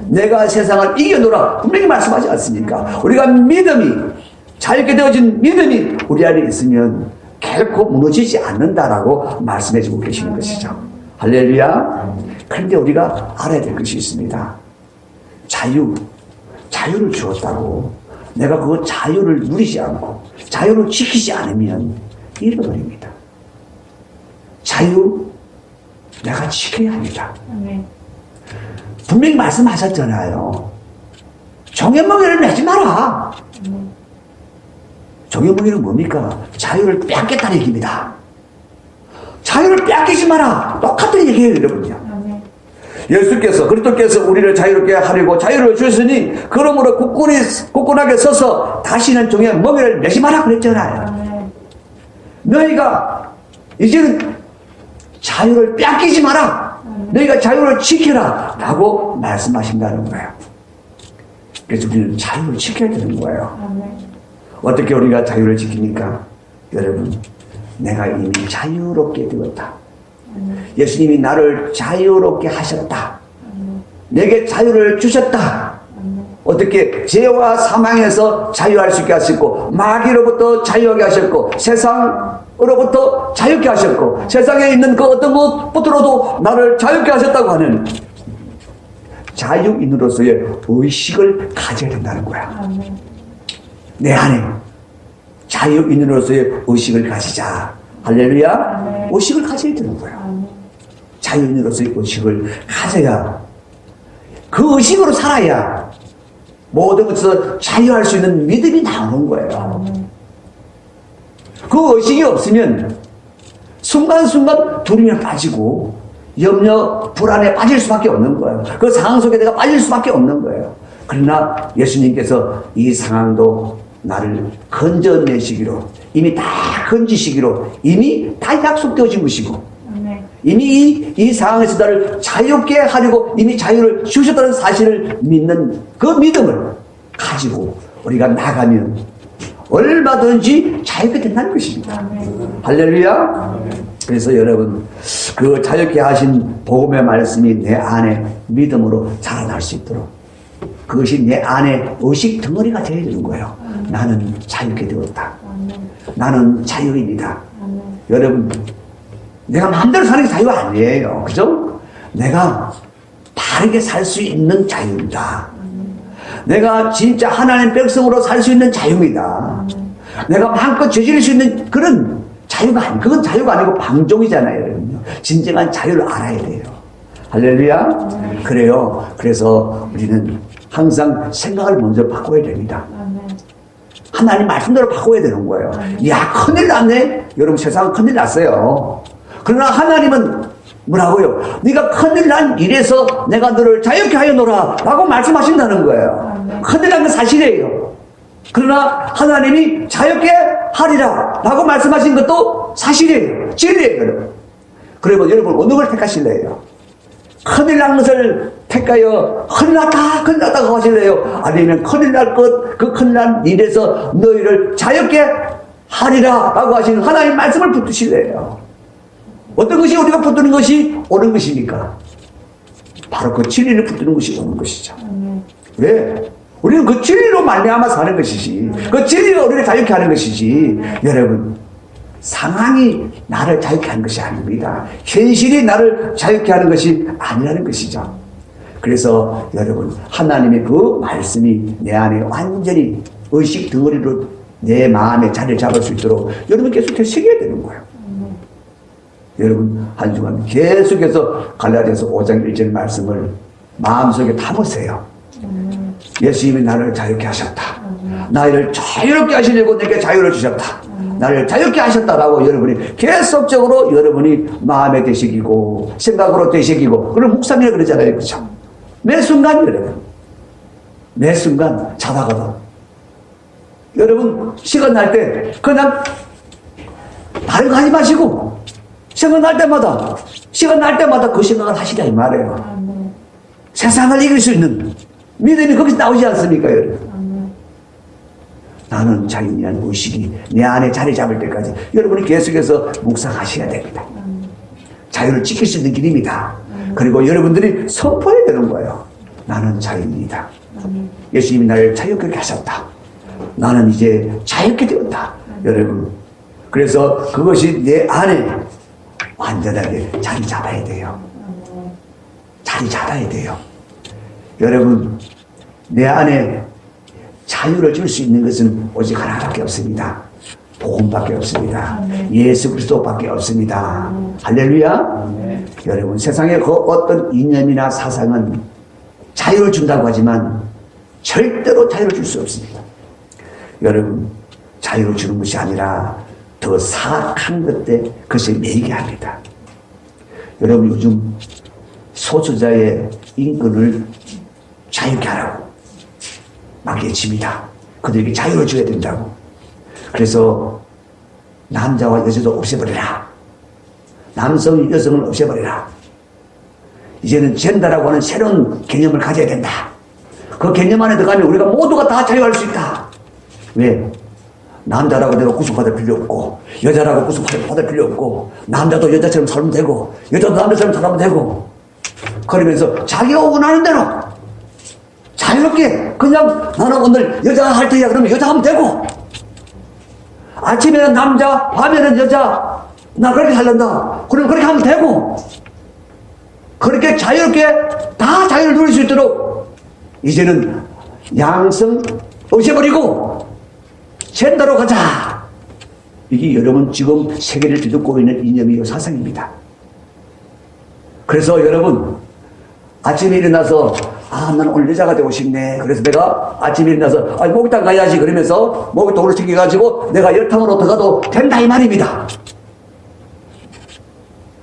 내가 세상을 이겨노라 분명히 말씀하지 않습니까? 우리가 믿음이 자유케 되어진 믿음이 우리 안에 있으면 결코 무너지지 않는다라고 말씀해주고 계시는 것이죠. 할렐루야. 그런데 우리가 알아야 될 것이 있습니다. 자유를 주었다고 내가 그 자유를 누리지 않고 자유를 지키지 않으면 잃어버립니다. 자유 내가 지켜야 합니다. 분명히 말씀하셨잖아요. 정연멍에를 매지 마라. 정연멍에는 뭡니까? 자유를 뺏겠다는 얘기입니다. 자유를 뺏기지 마라. 똑같은 얘기예요, 여러분요. 예수께서 그리스도께서 우리를 자유롭게 하려고 자유를 주셨으니 그러므로 굳건하게 서서 다시는 종의 멍에를 매지 마라 그랬잖아요. 너희가 이제는 자유를 뺏기지 마라. 너희가 자유를 지켜라 라고 말씀하신다는 거예요. 그래서 우리는 자유를 지켜야 되는 거예요. 어떻게 우리가 자유를 지킵니까? 여러분, 내가 이미 자유롭게 되었다. 예수님이 나를 자유롭게 하셨다. 내게 자유를 주셨다. 어떻게 죄와 사망에서 자유할 수 있게 하셨고 마귀로부터 자유하게 하셨고 세상으로부터 자유케 하셨고 세상에 있는 그 어떤 것부터로도 나를 자유케 하셨다고 하는 자유인으로서의 의식을 가져야 된다는 거야. 내 안에 자유인으로서의 의식을 가지자. 할렐루야. 의식을 가져야 되는 거야. 자유인으로서의 의식을 가져야 그 의식으로 살아야 모든 것에서 자유할 수 있는 믿음이 나오는 거예요. 그 의식이 없으면 순간순간 두려움에 빠지고 염려, 불안에 빠질 수밖에 없는 거예요. 그 상황 속에 내가 빠질 수밖에 없는 거예요. 그러나 예수님께서 이 상황도 나를 건져내시기로 이미 다 건지시기로 이미 다 약속되어진 것이고 이미 이 상황에서 나를 자유롭게 하려고 이미 자유를 주셨다는 사실을 믿는 그 믿음을 가지고 우리가 나가면 얼마든지 자유롭게 된다는 것입니다. 할렐루야. 그래서 여러분 그 자유롭게 하신 복음의 말씀이 내 안에 믿음으로 자라날 수 있도록 그것이 내 안에 의식 덩어리가 되어야 되는 거예요. 나는 자유롭게 되었다. 나는 자유인이다. 여러분 내가 마음대로 사는 게 자유가 아니에요. 그죠? 내가 바르게 살 수 있는 자유이다. 내가 진짜 하나님 백성으로 살 수 있는 자유이다. 내가 마음껏 저지를 수 있는 그런 자유가 아니에요. 그건 자유가 아니고 방종이잖아요. 여러분요. 진정한 자유를 알아야 돼요. 할렐루야. 그래요. 그래서 우리는 항상 생각을 먼저 바꿔야 됩니다. 하나님 말씀대로 바꿔야 되는 거예요. 야, 큰일 났네. 여러분, 세상은 큰일 났어요. 그러나 하나님은 뭐라고요? 네가 큰일 난 일에서 내가 너를 자유케 하여 놓으라 라고 말씀하신다는 거예요. 큰일 난 건 사실이에요. 그러나 하나님이 자유케 하리라 라고 말씀하신 것도 사실이에요. 진리예요, 여러분. 그러면 여러분 어느 걸 택하실래요? 큰일 난 것을 택하여 큰일 났다고 하실래요? 아니면 큰일 날 것, 그 큰일 난 일에서 너희를 자유케 하리라 라고 하시는 하나님 말씀을 붙드실래요? 어떤 것이 우리가 붙드는 것이 옳은 것입니까? 바로 그 진리를 붙드는 것이 옳은 것이죠. 왜? 우리는 그 진리로 말미암아 사는 것이지, 그 진리가 우리를 자유케 하는 것이지. 여러분, 상황이 나를 자유케 하는 것이 아닙니다. 현실이 나를 자유케 하는 것이 아니라는 것이죠. 그래서 여러분, 하나님의 그 말씀이 내 안에 완전히 의식 덩어리로 내 마음에 자리를 잡을 수 있도록 여러분 계속해서 새겨야 되는 거예요. 여러분, 한 주간 계속해서 갈라디아서 5장 1절 말씀을 마음속에 담으세요. 예수님이 나를 자유케 하셨다. 나를 자유롭게 하시려고 내게 자유를 주셨다. 나를 자유케 하셨다라고 여러분이 계속적으로 여러분이 마음에 되새기고 생각으로 되새기고, 그럼 묵상이라 그러잖아요. 그렇죠? 매 순간 여러분, 매 순간 자다가도 여러분 시간 날 때 그냥 다른 거 하지 마시고 시간 날 때마다 그 생각을 하시라 이 말이에요. 세상을 이길 수 있는 믿음이 거기서 나오지 않습니까, 여러분? 나는 자유인이라는 의식이 내 안에 자리 잡을 때까지 여러분이 계속해서 묵상하셔야 됩니다. 자유를 지킬 수 있는 길입니다. 그리고 여러분들이 선포해야 되는 거예요. 나는 자유인이다. 예수님이 나를 자유케 하셨다. 나는 이제 자유케 되었다. 여러분, 그래서 그것이 내 안에 완전하게 자리 잡아야 돼요. 자리 잡아야 돼요. 여러분, 내 안에 자유를 줄 수 있는 것은 오직 하나밖에 없습니다. 복음밖에 없습니다. 예수 그리스도밖에 없습니다. 할렐루야. 여러분, 세상의 그 어떤 이념이나 사상은 자유를 준다고 하지만 절대로 자유를 줄 수 없습니다. 여러분, 자유를 주는 것이 아니라 더 사악한 것들, 그것을 매이게 합니다. 여러분, 요즘 소수자의 인권을 자유케 하라고 막 외칩니다. 그들에게 자유를 줘야 된다고. 그래서 남자와 여자도 없애버리라. 남성, 여성을 없애버리라. 이제는 젠더라고 하는 새로운 개념을 가져야 된다. 그 개념 안에 들어가면 우리가 모두가 다 자유할 수 있다. 왜? 남자라고 내가 구속받을 필요 없고, 여자라고 구속받을 필요 없고, 남자도 여자처럼 살면 되고, 여자도 남자처럼 살면 되고, 그러면서 자기가 원하는 대로 자유롭게 그냥 나는 오늘 여자 할 테야 그러면 여자 하면 되고, 아침에는 남자, 밤에는 여자, 나 그렇게 살란다 그러면 그렇게 하면 되고, 그렇게 자유롭게 다 자유를 누릴 수 있도록 이제는 양성 없애버리고 젠더로 가자. 이게 여러분 지금 세계를 뒤덮고 있는 이념이요 사상입니다. 그래서 여러분 아침에 일어나서 나는 오늘 여자가 되고 싶네. 그래서 내가 아침에 일어나서 목욕탕 가야지 그러면서 목욕통으로 챙겨가지고 내가 열탕으로 들어가도 된다 이 말입니다.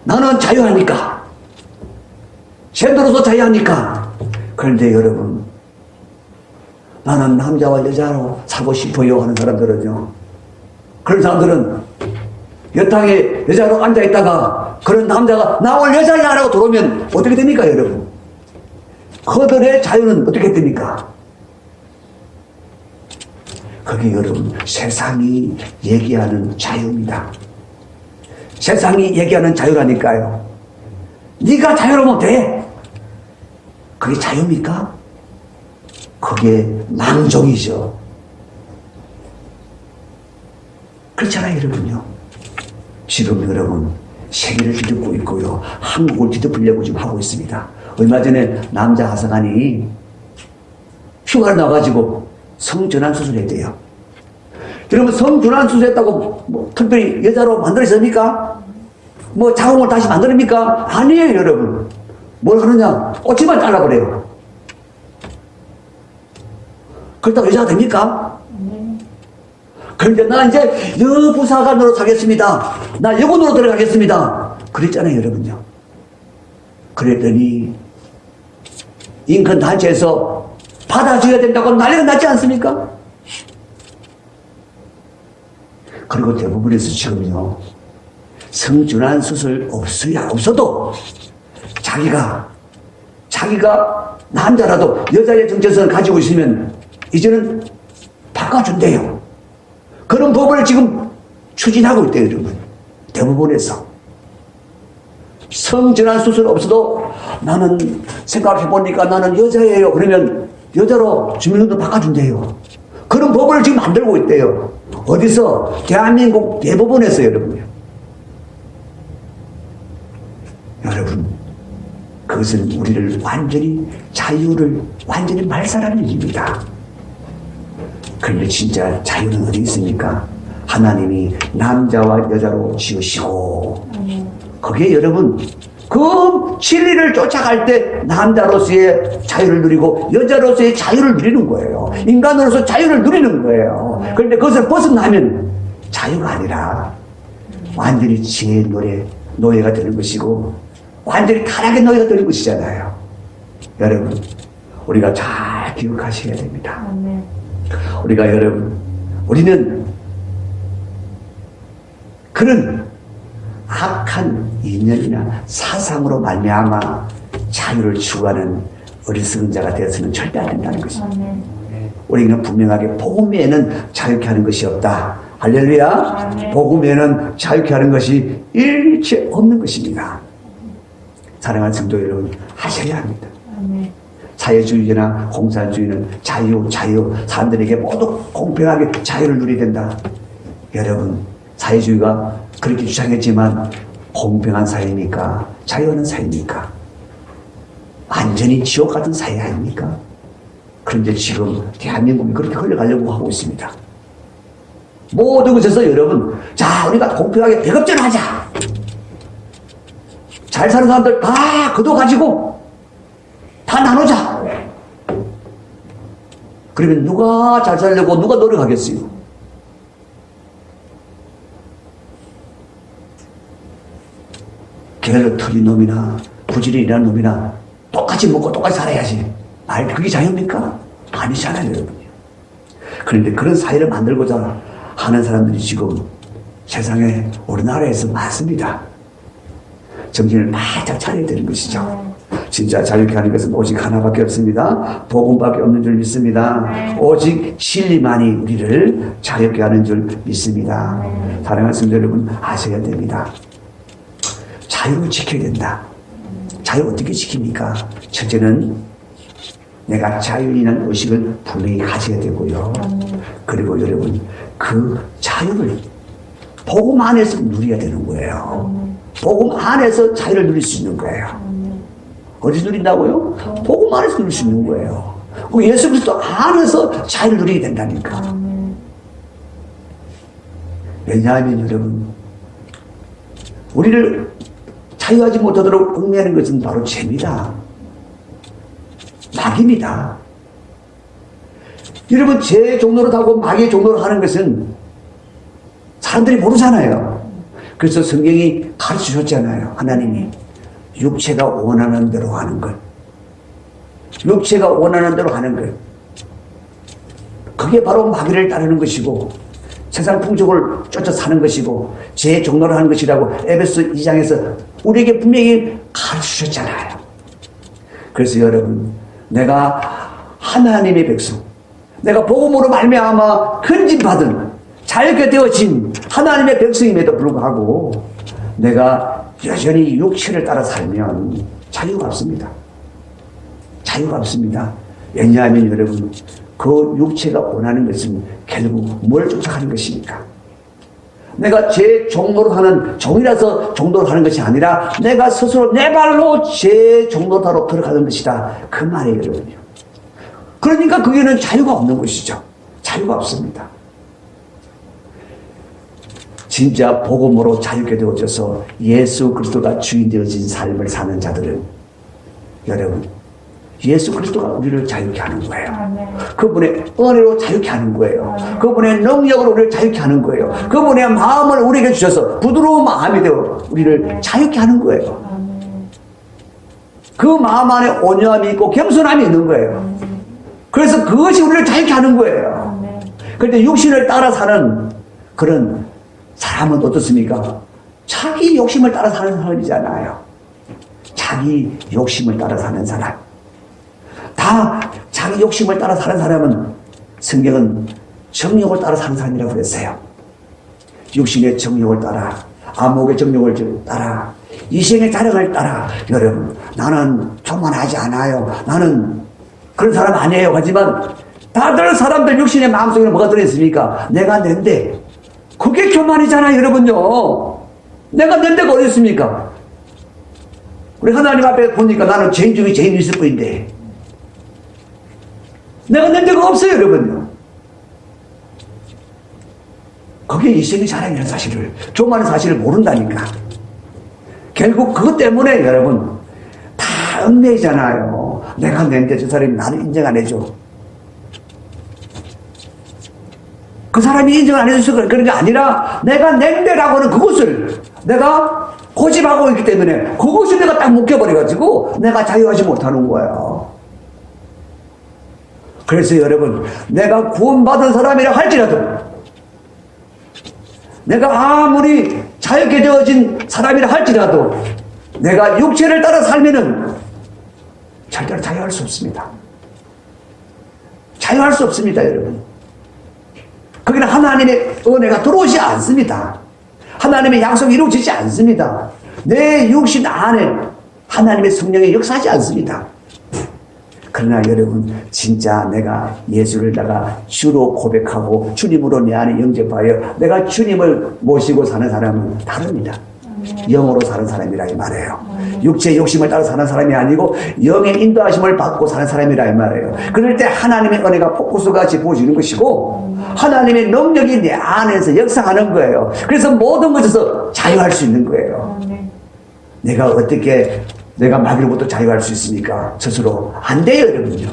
나는 자유하니까, 젠더로서 자유하니까. 그런데 여러분, 나는 남자와 여자로 살고 싶어요 하는 사람들은요, 그런 사람들은 여탕에 여자로 앉아있다가 그런 남자가 나 오늘 여자야 라고 들어오면 어떻게 됩니까 여러분? 그들의 자유는 어떻게 됩니까? 그게 여러분 세상이 얘기하는 자유입니다. 세상이 얘기하는 자유라니까요. 네가 자유로우면 돼. 그게 자유입니까? 그게 망종이죠. 그렇잖아요 여러분요. 지금 여러분 세계를 뒤덮고 있고요, 한국을 뒤덮으려고 지금 하고 있습니다. 얼마 전에 남자 하사관이 휴가를 나가지고 성전환 수술했대요. 여러분 성전환 수술했다고 뭐 특별히 여자로 만들어집니까? 뭐 자궁을 다시 만듭니까? 아니에요 여러분. 뭘 하느냐? 꼬치만 잘라버려요. 그렇다고 여자가 됩니까? 그런데 나 이제 여부사관 노릇하겠습니다. 나 여군으로 들어가겠습니다. 그랬잖아요, 여러분요. 그랬더니 인권단체에서 받아줘야 된다고 난리가 났지 않습니까? 그리고 대부분에서 지금요, 성전환 수술 없어도 자기가 남자라도 여자의 정체성을 가지고 있으면 이제는 바꿔준대요. 그런 법을 지금 추진하고 있대요, 여러분. 대부분에서. 성전환 수술 없어도 나는 생각해보니까 나는 여자예요. 그러면 여자로 주민등록 바꿔준대요. 그런 법을 지금 만들고 있대요. 어디서? 대한민국 대법원에서 여러분요. 여러분, 그것은 우리를 자유를 완전히 말살하는 일입니다. 그런데 진짜 자유는 어디 있습니까? 하나님이 남자와 여자로 지으시고, 거기에 여러분, 그 진리를 쫓아갈 때 남자로서의 자유를 누리고 여자로서의 자유를 누리는 거예요. 인간으로서 자유를 누리는 거예요. 그런데 그것을 벗어나면 자유가 아니라 완전히 지혜의 노예가 되는 것이고 완전히 타락의 노예가 되는 것이잖아요. 여러분, 우리가 잘 기억하셔야 됩니다. 우리는 그런 악한 인연이나 사상으로 말미암아 자유를 추구하는 어리석은 자가 되어서는 절대 안 된다는 것입니다. 우리는 분명하게 복음 외에는 자유케 하는 것이 없다. 할렐루야. 복음 외에는 자유케 하는 것이 일체 없는 것입니다. 사랑하는 성도 여러분, 하셔야 합니다. 사회주의나 공산주의는 자유, 사람들에게 모두 공평하게 자유를 누리야 된다. 여러분, 사회주의가 그렇게 주장했지만 공평한 사회입니까? 자유하는 사회입니까? 완전히 지옥 같은 사회 아닙니까? 그런데 지금 대한민국이 그렇게 흘러가려고 하고 있습니다. 모든 것에서 여러분, 자, 우리가 공평하게 배급제를 하자. 잘 사는 사람들 다 그도 가지고 다 나누자. 그러면 누가 잘 살려고 누가 노력하겠어요? 개를 털린 놈이나 부지런히 일하는 놈이나 똑같이 먹고 똑같이 살아야지. 그게 자유입니까? 아니잖아요, 여러분. 그런데 그런 사회를 만들고자 하는 사람들이 지금 세상에 우리나라에서 많습니다. 정신을 바짝 차려야 되는 것이죠. 진짜 자유케 하는 것은 오직 하나밖에 없습니다. 복음밖에 없는 줄 믿습니다. 오직 진리만이 우리를 자유케 하는 줄 믿습니다. 사랑하는 성도 여러분, 아셔야 됩니다. 자유를 지켜야 된다. 자유 어떻게 지킵니까? 첫째는 내가 자유인한 의식을 분명히 가져야 되고요. 그리고 여러분, 그 자유를 복음 안에서 누려야 되는 거예요. 복음 안에서 자유를 누릴 수 있는 거예요. 어디서 누린다고요? 복음 안에서 누릴 수 있는 거예요. 예수 그리스도 안에서 자유를 누리게 된다니까. 왜냐하면 여러분, 우리를 자유하지 못하도록 얽매이는 것은 바로 죄입니다. 마귀입니다. 여러분, 죄 종로를 하고 마귀의 종로를 하는 것은 사람들이 모르잖아요. 그래서 성경이 가르쳐 주셨잖아요. 하나님이 육체가 원하는 대로 하는 것, 육체가 원하는 대로 하는 것, 그게 바로 마귀를 따르는 것이고 세상 풍속을 쫓아 사는 것이고 죄의 종로를 하는 것이라고 에베소 2장에서 우리에게 분명히 가르쳐 주셨잖아요. 그래서 여러분, 내가 하나님의 백성, 내가 복음으로 말미암아 건진받은 자유케 되어진 하나님의 백성임에도 불구하고 내가 여전히 육체를 따라 살면 자유가 없습니다. 자유가 없습니다. 왜냐하면 여러분, 그 육체가 원하는 것은 결국 뭘 쫓아가는 것입니까? 내가 제 종로를 하는 종이라서 종로를 하는 것이 아니라 내가 스스로 내 발로 제 종로로 들어가는 것이다. 그 말이에요, 여러분요. 그러니까 그게는 자유가 없는 것이죠. 자유가 없습니다. 진짜 복음으로 자유케 되어져서 예수 그리스도가 주인 되어진 삶을 사는 자들은 여러분, 예수 그리스도가 우리를 자유케 하는 거예요. 아멘. 그분의 은혜로 자유케 하는 거예요. 아멘. 그분의 능력으로 우리를 자유케 하는 거예요. 그분의 마음을 우리에게 주셔서 부드러운 마음이 되어 우리를 자유케 하는 거예요. 아멘. 그 마음 안에 온유함이 있고 겸손함이 있는 거예요. 그래서 그것이 우리를 자유케 하는 거예요. 아멘. 그런데 육신을 따라 사는 그런 사람은 어떻습니까? 자기 욕심을 따라 사는 사람이잖아요. 자기 욕심을 따라 사는 사람. 다 자기 욕심을 따라 사는 사람은 성경은 정욕을 따라 사는 사람이라고 그랬어요. 육신의 정욕을 따라, 안목의 정욕을 따라, 이생의 자랑을 따라. 여러분, 나는 교만하지 않아요. 나는 그런 사람 아니에요. 하지만 다들 사람들 육신의 마음속에 뭐가 들어있습니까? 내가 낸데. 그게 교만이잖아요, 여러분요. 내가 낸 데가 어디 있습니까? 우리 하나님 앞에 보니까 나는 죄인 중에 죄인이 있을 뿐인데 내가 낸 데가 없어요, 여러분요. 그게 이생의 자랑이라는 사실을, 교만의 사실을 모른다니까. 결국 그것 때문에 여러분 다 얽매이잖아요. 내가 낸데 저 사람이 나를 인정 안 해줘. 그 사람이 인정을 안 해줘서 그런 게 아니라 내가 낸데라고 하는 그것을 내가 고집하고 있기 때문에 그것이 내가 딱 묶여버려가지고 내가 자유하지 못하는 거예요. 그래서 여러분, 내가 구원받은 사람이라 할지라도, 내가 아무리 자유케 되어진 사람이라 할지라도 내가 육체를 따라 살면은 절대로 자유할 수 없습니다. 자유할 수 없습니다, 여러분. 거기는 하나님의 은혜가 들어오지 않습니다. 하나님의 약속이 이루어지지 않습니다. 내 육신 안에 하나님의 성령이 역사하지 않습니다. 그러나 여러분, 진짜 내가 예수를 내가 주로 고백하고 주님으로 내 안에 영접하여 내가 주님을 모시고 사는 사람은 다릅니다. 영으로 사는 사람이라 이 말이에요. 육체의 욕심을 따라 사는 사람이 아니고 영의 인도하심을 받고 사는 사람이라 이 말이에요. 그럴 때 하나님의 은혜가 포커스같이 보여지는 것이고 하나님의 능력이 내 안에서 역사하는 거예요. 그래서 모든 것에서 자유할 수 있는 거예요. 내가 어떻게 내가 마귀로부터 자유할 수 있습니까? 스스로 안 돼요, 여러분요.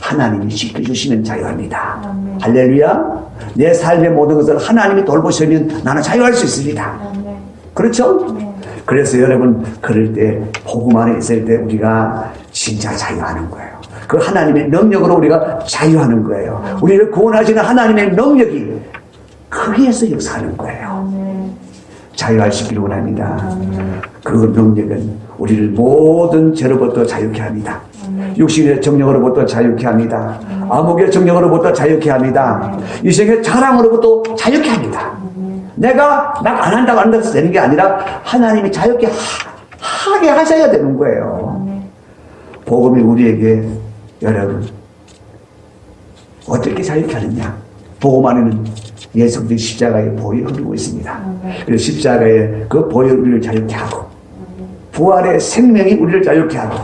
하나님이 지켜주시면 자유합니다. 아멘. 할렐루야. 내 삶의 모든 것을 하나님이 돌보시면 나는 자유할 수 있습니다. 아멘. 그렇죠? 네. 그래서 여러분, 그럴 때 복음 안에 있을 때 우리가 진짜 자유하는 거예요. 그 하나님의 능력으로 우리가 자유하는 거예요. 우리를 구원하시는 하나님의 능력이 거기에서 역사하는 거예요. 아멘. 자유하시기를 원합니다. 아멘. 그 능력은 우리를 모든 죄로부터 자유케 합니다. 아멘. 육신의 정령으로부터 자유케 합니다. 암흑의 정령으로부터 자유케 합니다. 이생의 자랑으로부터 자유케 합니다. 내가 막 안 한다고 안 한다고 되는 게 아니라 하나님이 자유케 하게 하셔야 되는 거예요. 아멘. 복음이 우리에게 여러분 어떻게 자유케 하느냐? 복음 안에는 예수 그리스도의 십자가의 보혈이 흐르고 있습니다. 그래서 십자가의 그 보혈이 우리를 자유케 하고 부활의 생명이 우리를 자유케 하고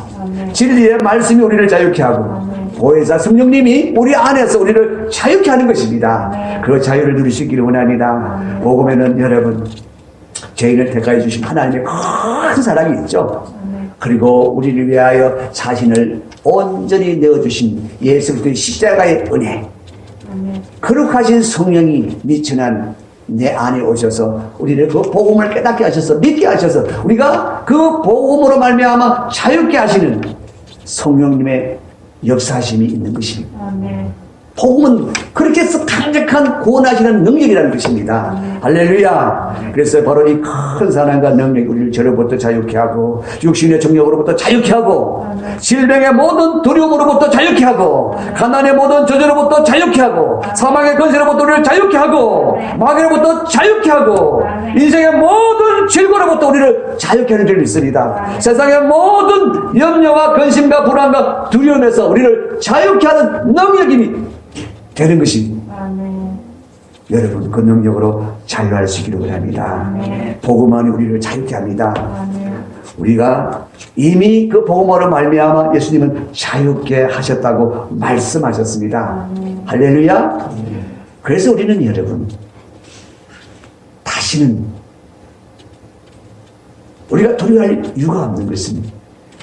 진리의 말씀이 우리를 자유케 하고 보혜사 성령님이 우리 안에서 우리를 자유케 하는 것입니다. 그 자유를 누리시기를 원합니다. 복음에는 여러분 죄인을 택하여 주신 하나님의 큰 사랑이 있죠. 그리고 우리를 위하여 자신을 온전히 내어주신 예수 그리스도의 십자가의 은혜, 거룩하신 성령이 미천한 내 안에 오셔서 우리를 그 복음을 깨닫게 하셔서 믿게 하셔서 우리가 그 복음으로 말미암아 자유케 하시는 성령님의 역사하심이 있는 것입니다. 아멘. 복음은 그렇게 해서 강력한 구원하시는 능력이라는 것입니다. 할렐루야. 그래서 바로 이 큰 사랑과 능력이 우리를 죄로부터 자유케 하고 육신의 정욕으로부터 자유케 하고 질병의 모든 두려움으로부터 자유케 하고 가난의 모든 저주로부터 자유케 하고 사망의 권세로부터 우리를 자유케 하고 마귀로부터 자유케 하고 인생의 모든 질고로부터 우리를 자유케 하는 줄을 믿습니다. 세상의 모든 염려와 근심과 불안과 두려움에서 우리를 자유케 하는 능력이 되는 것이 여러분 그 능력으로 자유하시기를 원합니다. 복음 안에 우리를 자유케 합니다. 우리가 이미 그 복음으로 말미암아 예수님은 자유케 하셨다고 말씀하셨습니다. 할렐루야. 그래서 우리는 여러분 다시는 우리가 두려워할 이유가 없는 것은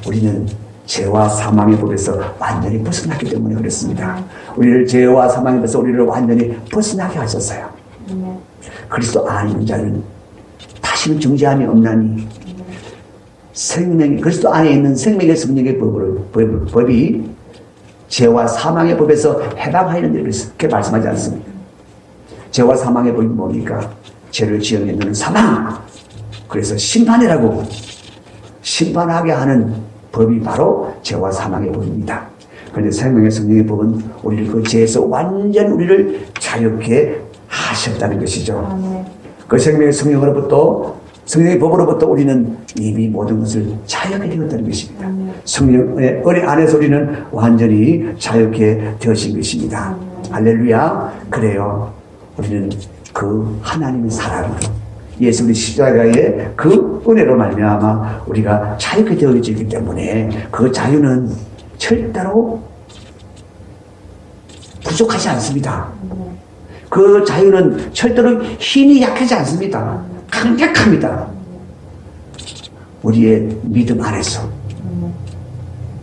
우리는 죄와 사망의 법에서 완전히 벗어났기 때문에 그렇습니다. 우리를 죄와 사망의 법에서 우리를 완전히 벗어나게 하셨어요. 그리스도 안에 있는 자는 다시는 정죄함이 없나니 생명이 그리스도 안에 있는 생명의 성령의 법이 죄와 사망의 법에서 해방하였는데 그렇게 말씀하지 않습니다. 죄와 사망의 법이 뭡니까? 죄를 지은 너는 사망. 그래서 심판이라고 심판하게 하는 법이 바로 죄와 사망의 법입니다. 그런데 생명의 성령의 법은 우리를 그 죄에서 완전히 우리를 자유케 하셨다는 것이죠. 그 생명의 성령으로부터 성령의 법으로부터 우리는 이미 모든 것을 자유하게 되었다는 것입니다. 성령의 은혜 안에서 우리는 완전히 자유하게 되어진 것입니다. 할렐루야. 그래요. 우리는 그 하나님의 사랑으로 예수 그리스도 십자가의 그 은혜로 말미암아 우리가 자유하게 되어지기 때문에 그 자유는 절대로 부족하지 않습니다. 그 자유는 절대로 힘이 약하지 않습니다. 강력합니다. 우리의 믿음 안에서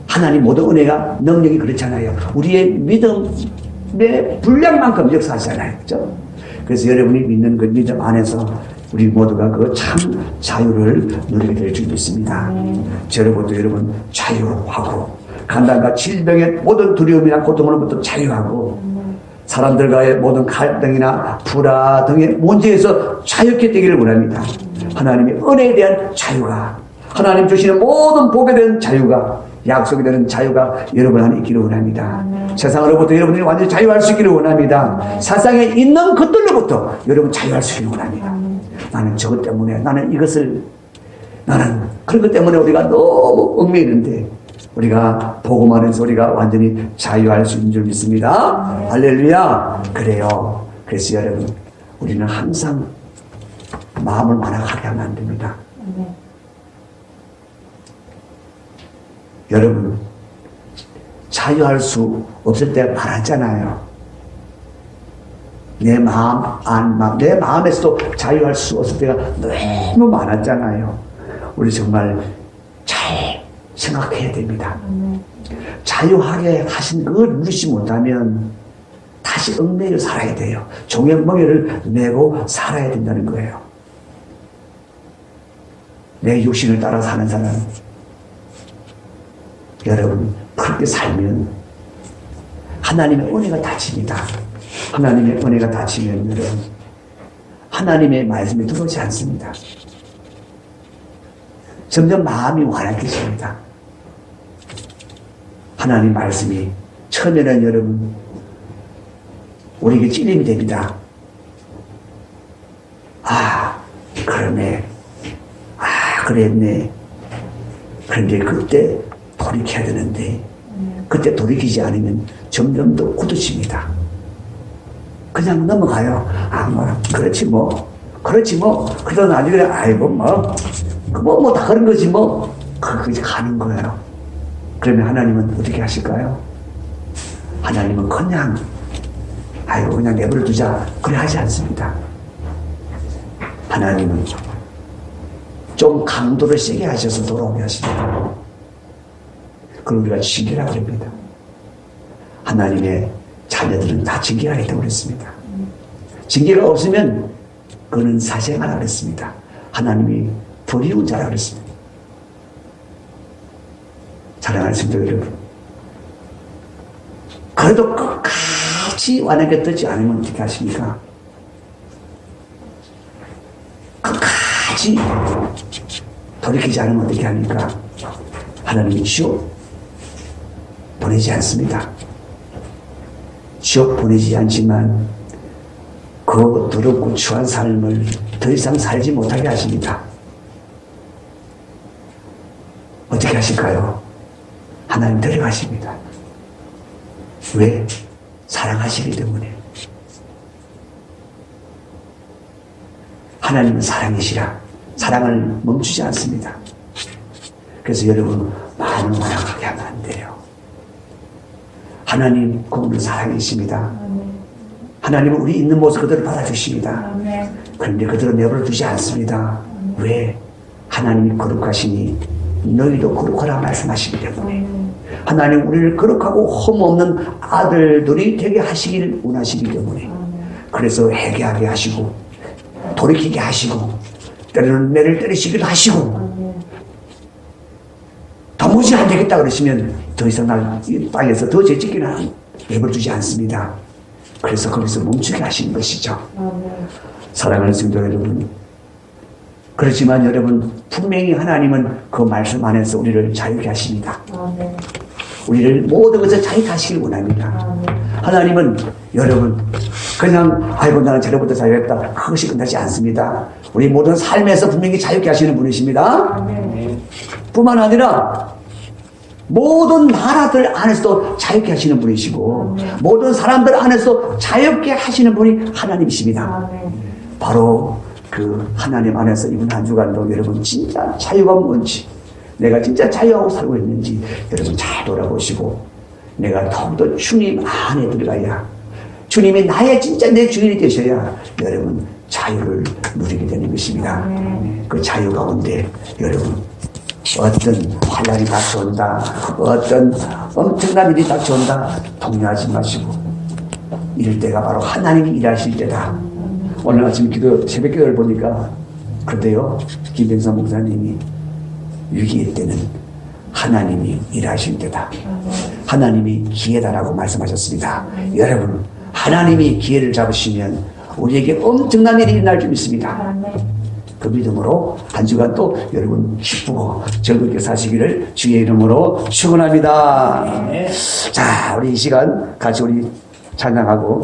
하나님 모든 은혜가 능력이 그렇잖아요. 우리의 믿음의 분량만큼 역사하잖아요. 그렇죠? 그래서 여러분이 믿는 그 믿음 안에서 우리 모두가 그 참 자유를 누리게 될 줄 믿습니다. 저로부터 여러분 자유하고 간단과 질병의 모든 두려움이나 고통으로부터 자유하고 사람들과의 모든 갈등이나 불화 등의 문제에서 자유케 되기를 원합니다. 하나님의 은혜에 대한 자유가 하나님 주시는 모든 복에 대한 자유가 약속이 되는 자유가 여러분 안에 있기를 원합니다. 세상으로부터 여러분이 완전히 자유할 수 있기를 원합니다. 세상에 있는 것들로부터 여러분 자유할 수 있기를 원합니다. 나는 저것 때문에 나는 그런 것 때문에 우리가 너무 얽매이는데 우리가 복음 안에서 우리가 완전히 자유할 수 있는 줄 믿습니다. 할렐루야. 그래요. 그래서 여러분 우리는 항상 마음을 완악하게 하면 안 됩니다. 여러분 자유할 수 없을 때 많았잖아요. 내 마음에서도 자유할 수 없을 때가 너무 많았잖아요. 우리 정말 잘 생각해야 됩니다. 자유하게 하신 그걸 누리지 못하면 다시 얽매여 살아야 돼요. 종의 멍에를 메고 살아야 된다는 거예요. 내 육신을 따라 사는 사람 여러분 그렇게 살면 하나님의 은혜가 닫힙니다. 하나님의 은혜가 닫히면 여러분 하나님의 말씀이 들어오지 않습니다. 점점 마음이 완악해집니다. 하나님 말씀이 처음에는 여러분 우리에게 찔림이 됩니다. 아 그러네, 아 그랬네. 그런데 그때 돌이켜야 되는데 그때 돌이키지 않으면 점점 더 굳어집니다. 그냥 넘어가요. 아 뭐 그렇지 뭐 그러다 나중에 아이고 뭐 다 그런 거지 뭐 그렇게 가는 거예요. 그러면 하나님은 어떻게 하실까요? 하나님은 그냥 아이고 그냥 내버려 두자 그래 하지 않습니다. 하나님은 좀 강도를 세게 하셔서 돌아오게 하십니다. 그걸 우리가 징계라고 합니다. 하나님의 자녀들은 다 징계가 있다고 그랬습니다. 징계가 없으면 그는 사생아라고 그랬습니다. 하나님이 버리운 자라고 그랬습니다. 사랑하는 성도 여러분, 그래도 끝까지 완하게 뜨지 않으면 어떻게 하십니까? 끝까지 돌이키지 않으면 어떻게 합니까? 하나님이 지옥 보내지 않습니다. 지옥 보내지 않지만 그 더럽고 추한 삶을 더 이상 살지 못하게 하십니다. 어떻게 하실까요? 하나님 데려가십니다. 왜? 사랑하시기 때문에. 하나님은 사랑이시라 사랑을 멈추지 않습니다. 그래서 여러분 마음을 완악하게 하면 안 돼요. 하나님 그분은 사랑이십니다. 하나님은 우리 있는 모습 그대로 받아주십니다. 그런데 그대로 내버려 두지 않습니다. 왜? 하나님이 거룩하시니 너희도 거룩하라 말씀하시기 때문에 하나님 우리를 거룩하고 흠없는 아들들이 되게 하시길 원하시기 때문에 그래서 회개하게 하시고 돌이키게 하시고 때로는 매를 때리시기도 하시고 도무지 안 되겠다 그러시면 더 이상 이 땅에서 더 죄짓기는 내버려두지 않습니다. 그래서 거기서 멈추게 하시는 것이죠. 사랑하는 성도 여러분, 그렇지만 여러분 분명히 하나님은 그 말씀 안에서 우리를 자유케 하십니다. 우리를 모든 것을 자유케 하시길 원합니다. 하나님은 여러분 그냥 아이고 나는 저로부터 자유했다 그것이 끝나지 않습니다. 우리 모든 삶에서 분명히 자유케 하시는 분이십니다. 뿐만 아니라 모든 나라들 안에서도 자유케 하시는 분이시고 모든 사람들 안에서 자유케 하시는 분이 하나님이십니다. 바로 그 하나님 안에서 이번 한 주간도 여러분 진짜 자유가 뭔지 내가 진짜 자유하고 살고 있는지 여러분 잘 돌아보시고 내가 더욱더 주님 안에 들어가야 주님이 나의 진짜 내 주인이 되셔야 여러분 자유를 누리게 되는 것입니다. 그 자유 가운데 여러분 어떤 환란이 닥쳐온다 어떤 엄청난 일이 닥쳐온다 동요하지 마시고 이럴 때가 바로 하나님이 일하실 때다. 오늘 아침 새벽 기도를 보니까 그런데요 김병선 목사님이 위기의 때는 하나님이 일하실 때다. 하나님이 기회다라고 말씀하셨습니다. 여러분 하나님이 기회를 잡으시면 우리에게 엄청난 일이 일어날 줄 믿습니다. 그 믿음으로 한 주간 또 여러분 기쁘고 즐겁게 사시기를 주의 이름으로 축원합니다. 자, 우리 이 시간 같이 우리 찬양하고